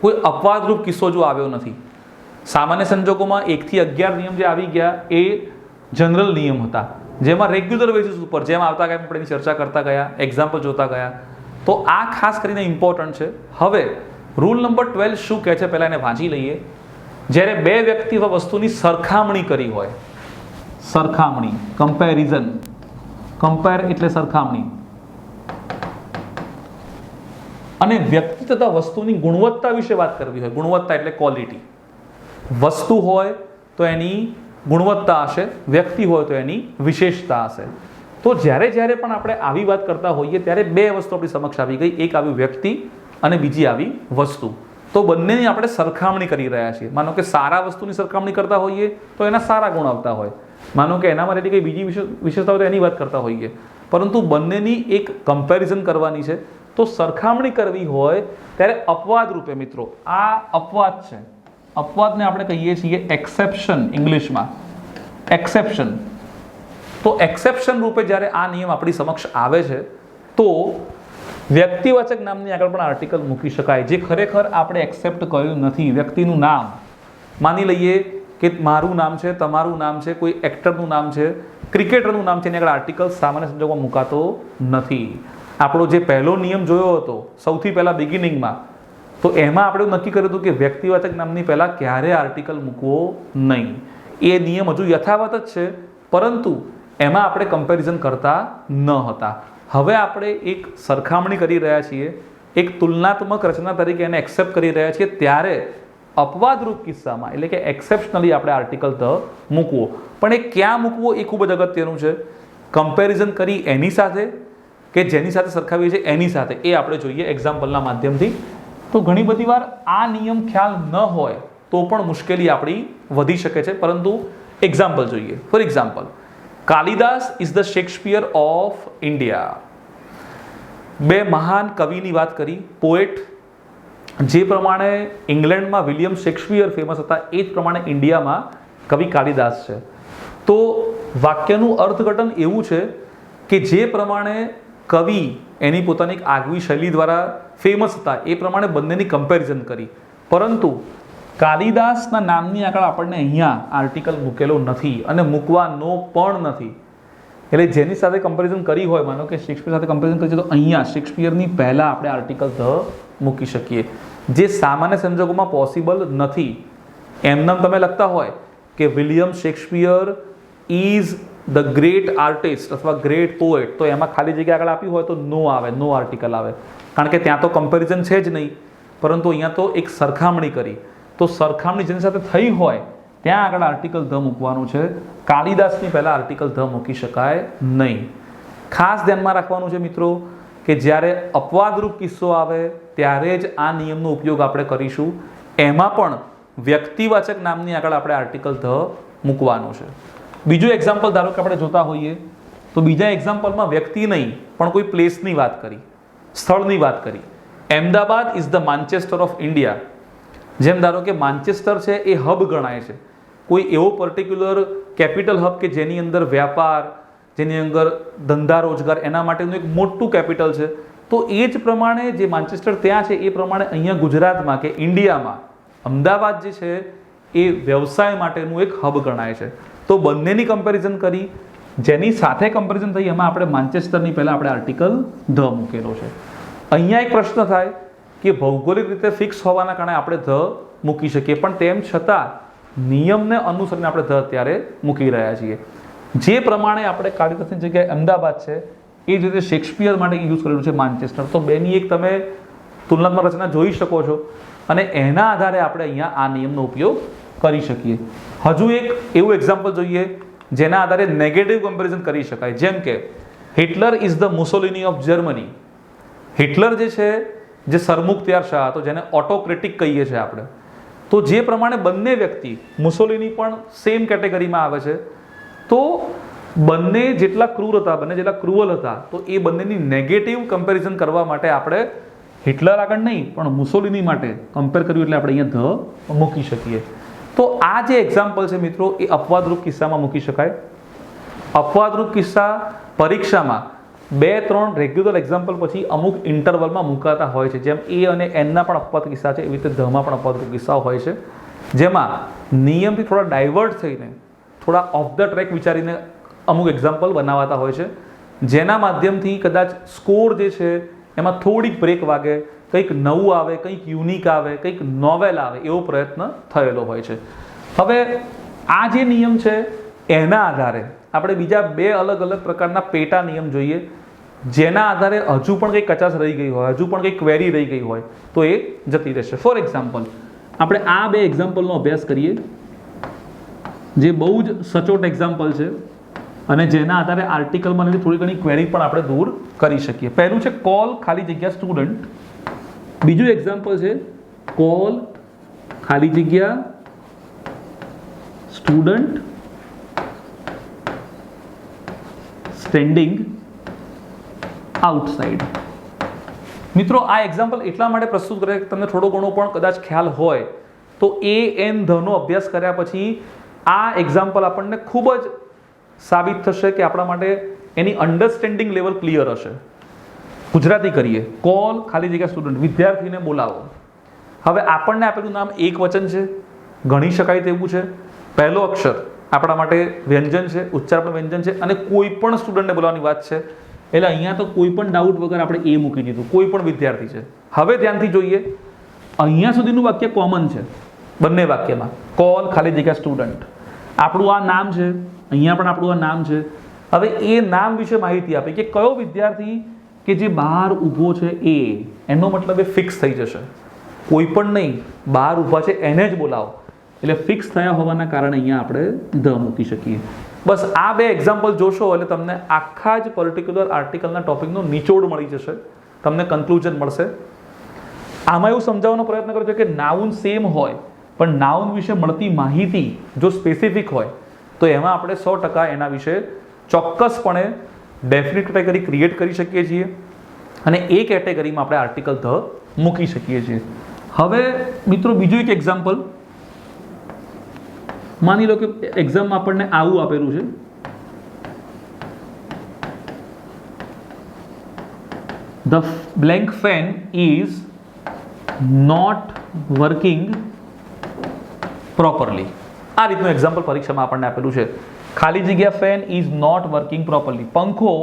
કોઈ અપવાદરૂપ કિસ્સો જો આવ્યો નથી. સામાન્ય સંજોગોમાં 1 થી 11 નિયમ જે આવી ગયા એ જનરલ નિયમ હતા, જેમાં રેગ્યુલર બેસિસ ઉપર જેમ આવતા ગયા આપણે એની ચર્ચા કરતા ગયા, એક્ઝામ્પલ જોતા ગયા. તો આ ખાસ કરીને ઇમ્પોર્ટન્ટ છે. હવે રૂલ નંબર 12 શું કહે છે પહેલાં એને વાંચી લઈએ. જ્યારે બે વ્યક્તિ અથવા વસ્તુની સરખામણી કરી હોય, સરખામણી, કમ્પેરિઝન, કમ્પેર એટલે સરખામણી, અને વ્યક્તિ તથા વસ્તુની ગુણવત્તા વિશે વાત કરવી હોય, ગુણવત્તા એટલે ક્વોલિટી, વસ્તુ હોય તો એની ગુણવત્તા હશે, વ્યક્તિ હોય તો એની વિશેષતા હશે. તો જ્યારે પણ આપણે આવી વાત કરતા હોઈએ ત્યારે બે વસ્તુ આપણી સમક્ષ આવી ગઈ. એક આવી વ્યક્તિ અને બીજી આવી વસ્તુ. તો બંનેની આપણે સરખામણી કરી રહ્યા છીએ. માનો કે સારા વસ્તુની સરખામણી કરતા હોઈએ તો એના સારા ગુણ આવતા હોય, માનો કે એનામાં કઈ બીજી વિશેષતા હોય તો એની વાત કરતા હોઈએ, પરંતુ બંનેની એક કમ્પેરિઝન કરવાની છે. તો સરખામણી કરવી હોય ત્યારે અપવાદ રૂપે મિત્રો, આ અપવાદ છે, અપવાદને આપણે કહીએ છીએ એક્સેપ્શન, ઇંગ્લિશમાં એક્સેપ્શન. તો એક્સેપ્શન રૂપે જ્યારે આ નિયમ આપણી સમક્ષ આવે છે તો વ્યક્તિવાચક નામની આગળ પણ આર્ટિકલ મૂકી શકાય, જે ખરેખર આપણે એક્સેપ્ટ કર્યું નથી. વ્યક્તિનું નામ માની લઈએ કે મારું નામ છે, તમારું નામ છે, કોઈ એક્ટરનું નામ છે, ક્રિકેટરનું નામ છે, એની આગળ આર્ટિકલ સામાન્ય સંજોગોમાં મુકાતો નથી. આપણો જે પહેલો નિયમ જોયો હતો સૌથી પહેલા બિગિનિંગમાં, તો એમાં આપણે નક્કી કર્યું હતું કે વ્યક્તિવાચક નામની પહેલા ક્યારે આર્ટિકલ મૂકવો નહીં. એ નિયમ હજુ યથાવત જ છે, પરંતુ એમાં આપણે કમ્પેરિઝન કરતા ન હતા. હવે આપણે એક સરખામણી કરી રહ્યા છીએ એક તુલનાત્મક રચના તરીકે એને એક્સેપ્ટ કરી રહ્યા છીએ, ત્યારે અપવાદરૂપ કિસ્સામાં એટલે કે એક્સેપ્શનલી આપણે આર્ટિકલ ધ મૂકવો. પણ એ ક્યાં મૂકવો એ ખૂબ જ અગત્યનું છે. કમ્પેરિઝન કરી એની સાથે કે જેની સાથે સરખાવીએ છીએ એની સાથે, એ આપણે જોઈએ એક્ઝામ્પલના માધ્યમથી. તો ઘણી બધી વાર આ નિયમ ખ્યાલ ન હોય તો પણ મુશ્કેલી આપણી વધી શકે છે, પરંતુ એક્ઝામ્પલ જોઈએ. For example, Kalidas is the Shakespeare of India. બે મહાન કવિની વાત કરી, પોએટ. જે પ્રમાણે ઇંગ્લેન્ડમાં વિલિયમ શેક્સપિયર ફેમસ હતા, એ જ પ્રમાણે ઇન્ડિયામાં કવિ કાલિદાસ છે. તો વાક્યનું અર્થઘટન એવું છે કે જે પ્રમાણે કવિ એની પોતાની આગવી શૈલી દ્વારા ફેમસ હતા, એ પ્રમાણે બંનેની કમ્પેરિઝન કરી. પરંતુ કાલિદાસના નામની આગળ આપણને અહીંયા આર્ટિકલ મૂકેલો નથી અને મૂકવાનો પણ નથી. એટલે જેની સાથે કમ્પેરિઝન કરી હોય, માનો કે શેક્સપિયર સાથે કમ્પેરિઝન કરી છે, તો અહીંયા શેક્સપિયરની પહેલાં આપણે આર્ટિકલ ધ મૂકી શકીએ, જે સામાન્ય સંજોગોમાં પોસિબલ નથી. એમનામ તમે લખતા હોય કે William Shakespeare is the great artist અથવા ગ્રેટ પોએટ, તો એમાં ખાલી જગ્યા આગળ આપી હોય તો નો આવે, નો આર્ટિકલ આવે, કારણ કે ત્યાં તો કમ્પેરિઝન છે જ નહીં. પરંતુ અહીંયા તો એક સરખામણી કરી, તો સરખામણી જેની સાથે થઈ હોય ત્યાં આગળ આર્ટિકલ ધ મૂકવાનું છે. કાલિદાસની પહેલાં આર્ટિકલ ધ મૂકી શકાય નહીં. ખાસ ધ્યાનમાં રાખવાનું છે મિત્રો કે જ્યારે અપવાદરૂપ કિસ્સો આવે ત્યારે જ આ નિયમનો ઉપયોગ આપણે કરીશું. એમાં પણ વ્યક્તિવાચક નામની આગળ આપણે આર્ટિકલ ધ મૂકવાનું છે. બીજું એક્ઝામ્પલ ધારો કે આપણે જોતા હોઈએ, તો બીજા એક્ઝામ્પલમાં વ્યક્તિ નહીં પણ કોઈ પ્લેસની વાત કરી, સ્થળની વાત કરી. Ahmedabad is the Manchester of India. જેમ ધારો કે માન્ચેસ્ટર છે એ હબ ગણાય છે, કોઈ એવો પર્ટિક્યુલર કેપિટલ હબ કે જેની અંદર વ્યાપાર, જેની અંદર ધંધા રોજગાર, એના માટેનું એક મોટું કેપિટલ છે. તો એ જ પ્રમાણે જે માન્ચેસ્ટર ત્યાં છે, એ પ્રમાણે અહીંયા ગુજરાતમાં કે ઇન્ડિયામાં અમદાવાદ જે છે એ વ્યવસાય માટેનું એક હબ ગણાય છે. તો બંનેની કમ્પેરિઝન કરી, જેની સાથે કમ્પેરિઝન થઈ એમાં આપણે માન્ચેસ્ટરની પહેલાં આપણે આર્ટિકલ ધ મૂકેલો છે. અહીંયા એક પ્રશ્ન થાય કે ભૌગોલિક રીતે ફિક્સ હોવાના કારણે આપણે ધ મૂકી શકીએ, પણ તેમ છતાં નિયમને અનુસરીને આપણે ધ અત્યારે મૂકી રહ્યા છીએ. જે પ્રમાણે આપણે કાલિદાસની જગ્યાએ અમદાવાદ છે, એ જ રીતે શેક્સપિયર માટે યુઝ કરેલું છે માન્ચેસ્ટર. તો બેની એક તમે તુલનાત્મક રચના જોઈ શકો છો અને એના આધારે આપણે અહીંયા આ નિયમનો ઉપયોગ કરી શકીએ. હજુ એક એવું એક્ઝામ્પલ જોઈએ જેના આધારે નેગેટિવ કમ્પેરિઝન કરી શકાય. જેમ કે Hitler is the Mussolini of Germany. Hitler જે છે, જે સરમુખત્યાર શાહ હતો, જેને ઓટોક્રેટિક કહીએ છીએ આપણે, તો જે પ્રમાણે બંને વ્યક્તિ, મુસોલિની પણ સેમ કેટેગરીમાં આવે છે, તો બંને જેટલા ક્રૂર હતા, બંને જેટલા ક્રુઅલ હતા, તો એ બંનેની નેગેટિવ કમ્પેરિઝન કરવા માટે આપણે હિટલર આગળ નહીં પણ મુસોલિની માટે કમ્પેર કર્યું, એટલે આપણે અહીંયા ધ મૂકી શકીએ. તો આ જે એક્ઝામ્પલ છે મિત્રો, એ અપવાદરૂપ કિસ્સામાં મૂકી શકાય. અપવાદરૂપ કિસ્સા પરીક્ષામાં 2-3 રેગ્યુલર એક્ઝામ્પલ પછી અમુક ઇન્ટરવલમાં મુકાતા હોય છે. જેમ એ અને એનના પણ અપવાદ કિસ્સા છે, એવી રીતે ધમાં પણ અપવાદરૂપ કિસ્સાઓ હોય છે, જેમાં નિયમથી થોડા ડાયવર્ટ થઈને, થોડા ઓફ ધ ટ્રેક વિચારીને અમુક એક્ઝામ્પલ બનાવાતા હોય છે, જેના માધ્યમથી કદાચ સ્કોર જે છે એમાં થોડીક બ્રેક વાગે, કંઈક નવું આવે, કંઈક યુનિક આવે, કંઈક નોવેલ આવે, એવો પ્રયત્ન થયેલો હોય છે. હવે આ જે નિયમ છે એના આધારે આપણે બીજા 2 અલગ અલગ પ્રકારના પેટા નિયમ જોઈએ, જેના આધારે હજુ પણ કંઈક કચાશ રહી ગઈ હોય, હજુ પણ કંઈક ક્વેરી રહી ગઈ હોય તો એ જતી રહેશે. ફોર એક્ઝામ્પલ, આપણે આ 2 એક્ઝામ્પલનો અભ્યાસ કરીએ, જે બહુ જ સચોટ એક્ઝામ્પલ છે અને જેના આધારે આર્ટિકલમાં થોડી ઘણી ક્વેરી પણ આપણે દૂર કરી શકીએ. પહેલું છે કોલ ખાલી જગ્યા સ્ટુડન્ટ. બીજું એક્ઝામ્પલ છે કોલ ખાલી જગ્યા સ્ટુડન્ટ સ્ટેન્ડિંગ આઉટસાઇડ. મિત્રો આ એક્ઝામ્પલ એટલા માટે પ્રસ્તુત કરે કે તમને થોડો ઘણો પણ કદાચ ખ્યાલ હોય તો એ એન ધનો અભ્યાસ કર્યા પછી આ એક્ઝામ્પલ આપણને ખૂબ જ સાબિત થશે કે આપણા માટે એની અન્ડરસ્ટેન્ડિંગ લેવલ ક્લિયર હશે. ગુજરાતી કરીએ, કોલ ખાલી જગ્યા સ્ટુડન્ટ, વિદ્યાર્થીને બોલાવો. હવે આપણને આપેલું નામ એક વચન છે, ગણી શકાય તેવું છે. પહેલો અક્ષર આપણા માટે વ્યંજન છે, ઉચ્ચાર પણ વ્યંજન છે, અને કોઈ પણ સ્ટુડન્ટને બોલાવવાની વાત છે, એટલે અહીંયા તો કોઈ પણ ડાઉટ વગર આપણે એ મૂકી દીધું, કોઈ પણ વિદ્યાર્થી છે. હવે ધ્યાનથી જોઈએ, અહીંયા સુધીનું વાક્ય કોમન છે બંને વાક્યમાં, કોલ ખાલી જગ્યા સ્ટુડન્ટ. આપણું આ નામ છે, અહીંયા પણ આપણું આ નામ છે. હવે એ નામ વિશે માહિતી આપી કે કયો વિદ્યાર્થી કે જે બહાર ઊભો છે એનો મતલબ એ ફિક્સ થઈ જશે, કોઈ પણ નહીં, બહાર ઊભા છે એને જ બોલાવો, એટલે ફિક્સ થયા હોવાના કારણે અહીંયા આપણે ધ મૂકી શકીએ. બસ આ બે એક્ઝામ્પલ જોશો એટલે તમને આખા જ પર્ટિક્યુલર આર્ટિકલના ટોપિકનો નિચોડ મળી જશે, તમને કન્ક્લુઝન મળશે. આમાં એવું સમજાવવાનો પ્રયત્ન કર્યો છે કે નાઉન સેમ હોય પણ નાઉન વિશે મળતી માહિતી જો સ્પેસિફિક હોય તો એમાં આપણે 100% એના વિશે ચોક્કસપણે ડેફિનેટ કેટેગરી ક્રિએટ કરી શકીએ છીએ અને એ કેટેગરીમાં આપણે આર્ટિકલ ધ મૂકી શકીએ છીએ. હવે મિત્રો બીજું એક એક્ઝામ્પલ માની લો કે એક્ઝામમાં આપણને આવું આપેલું છે, the blank fan is not working properly. આ રીતનું એક્ઝામ્પલ પરીક્ષામાં આપણને આપેલું છે. ખાલી જગ્યા fan is not working properly, પંખો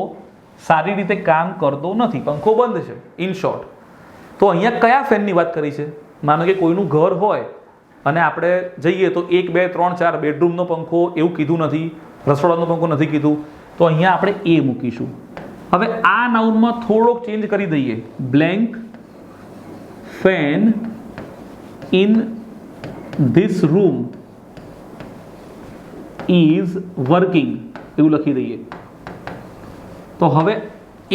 સારી રીતે કામ કરતો નથી, પંખો બંધ છે. ઇન શોર્ટ તો અહીંયા કયા ફેનની વાત કરી છે? માનો કે કોઈનું ઘર હોય અને આપણે જઈએ તો 1 2 3 4 બેડરૂમનો પંખો એવું કીધું નથી, રસોડાનો પંખો નથી કીધું, તો અહીંયા આપણે એ મૂકીશું. હવે આ નાઉનમાં થોડોક ચેન્જ કરી દઈએ, blank fan in this room is working એવું લખી દઈએ. તો હવે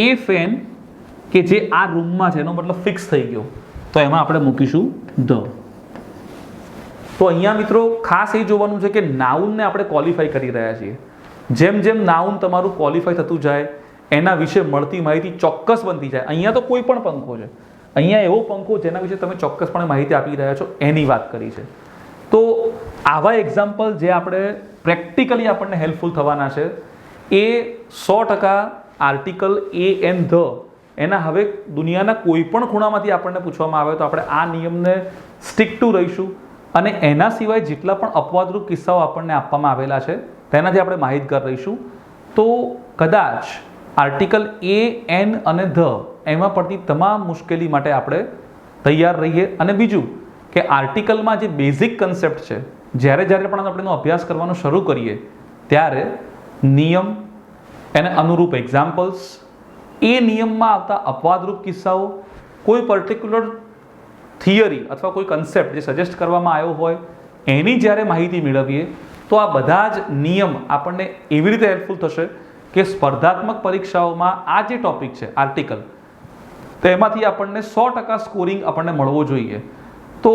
એ ફેન કે જે આ રૂમમાં છે એનો મતલબ ફિક્સ થઈ ગયો, તો એમાં આપણે મૂકીશું ધ. તો અહીંયા મિત્રો ખાસ એ જોવાનું છે કે નાઉનને આપણે ક્વોલિફાઈ કરી રહ્યા છીએ. જેમ જેમ નાઉન તમારું ક્વોલિફાઈ થતું જાય એના વિશે મળતી માહિતી ચોક્કસ બનતી જાય. અહીંયા તો કોઈ પણ પંખો છે, અહીંયા એવો પંખો જેના વિશે તમે ચોક્કસપણે માહિતી આપી રહ્યા છો એની વાત કરી છે. તો આવા એક્ઝામ્પલ જે આપણે પ્રેક્ટિકલી આપણને હેલ્પફુલ થવાના છે એ 100% આર્ટિકલ એ એન્ડ ધ એના હવે દુનિયાના કોઈ પણ ખૂણામાંથી આપણને પૂછવામાં આવે તો આપણે આ નિયમને સ્ટિક ટુ રહીશું અને એના સિવાય જેટલા પણ અપવાદરૂપ કિસ્સાઓ આપણને આપવામાં આવેલા છે તેનાથી આપણે માહિતગાર રહીશું. તો કદાચ આર્ટિકલ એ એન અને ધ એમાં પડતી તમામ મુશ્કેલી માટે આપણે તૈયાર રહીએ. અને બીજું કે આર્ટિકલમાં જે બેઝિક કન્સેપ્ટ છે, જ્યારે જ્યારે પણ આપણે એનો અભ્યાસ કરવાનો શરૂ કરીએ ત્યારે નિયમ, એને અનુરૂપ એક્ઝામ્પલ્સ, એ નિયમમાં આવતા અપવાદરૂપ કિસ્સાઓ, કોઈ પર્ટિક્યુલર થિયરી અથવા કોઈ કન્સેપ્ટ જે સજેસ્ટ કરવામાં આવ્યો હોય એની જ્યારે માહિતી મેળવીએ તો આ બધા જ નિયમ આપણને એવી રીતે હેલ્પફુલ થશે કે સ્પર્ધાત્મક પરીક્ષાઓમાં આ જે ટોપિક છે આર્ટિકલ, તેમાંથી આપણને 100% સ્કોરિંગ આપણને મળવો જોઈએ. તો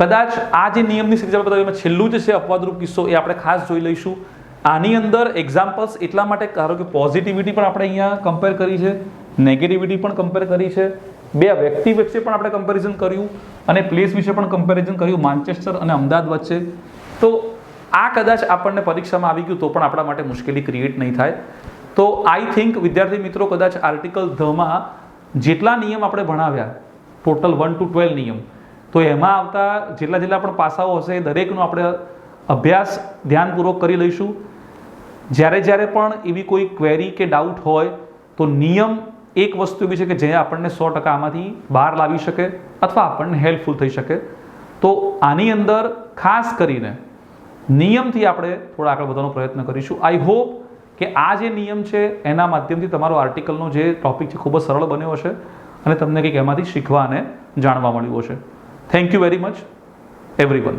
કદાચ આ જે નિયમની સિરીઝ બતાવી છેલ્લું જે છે અપવાદરૂપ કિસ્સો એ આપણે ખાસ જોઈ લઈશું. આની અંદર એક્ઝામ્પલ્સ એટલા માટે ધારો કે પોઝિટિવિટી પણ આપણે અહીંયા કમ્પેર કરી છે, નેગેટિવિટી પણ કમ્પેર કરી છે, બે વ્યક્તિ વચ્ચે પણ આપણે કમ્પેરિઝન કર્યું અને પ્લેસ વિશે પણ કમ્પેરિઝન કર્યું, માન્ચેસ્ટર અને અમદાવાદ વચ્ચે. તો આ કદાચ આપણને પરીક્ષામાં આવી ગયું તો પણ આપણા માટે મુશ્કેલી ક્રિએટ નહીં થાય. તો આઈ થિંક વિદ્યાર્થી મિત્રો કદાચ આર્ટિકલ ધમાં જેટલા નિયમ આપણે ભણાવ્યા, ટોટલ 1 to 12 નિયમ, તો એમાં આવતા જેટલા પણ પાસાઓ હશે એ દરેકનો આપણે અભ્યાસ ધ્યાનપૂર્વક કરી લઈશું. જ્યારે પણ એવી કોઈ ક્વેરી કે ડાઉટ હોય તો નિયમ એક વસ્તુ એવી છે કે જે આપણને 100% આમાંથી બહાર લાવી શકે અથવા આપણને હેલ્પફુલ થઈ શકે. તો આની અંદર ખાસ કરીને નિયમથી આપણે થોડા આગળ વધવાનો પ્રયત્ન કરીશું. આઈ હોપ કે આ જે નિયમ છે એના માધ્યમથી તમારો આર્ટિકલનો જે ટોપિક છે ખૂબ જ સરળ બન્યો હશે અને તમને કંઈક એમાંથી શીખવા અને જાણવા મળ્યું હશે. Thank you very much everyone.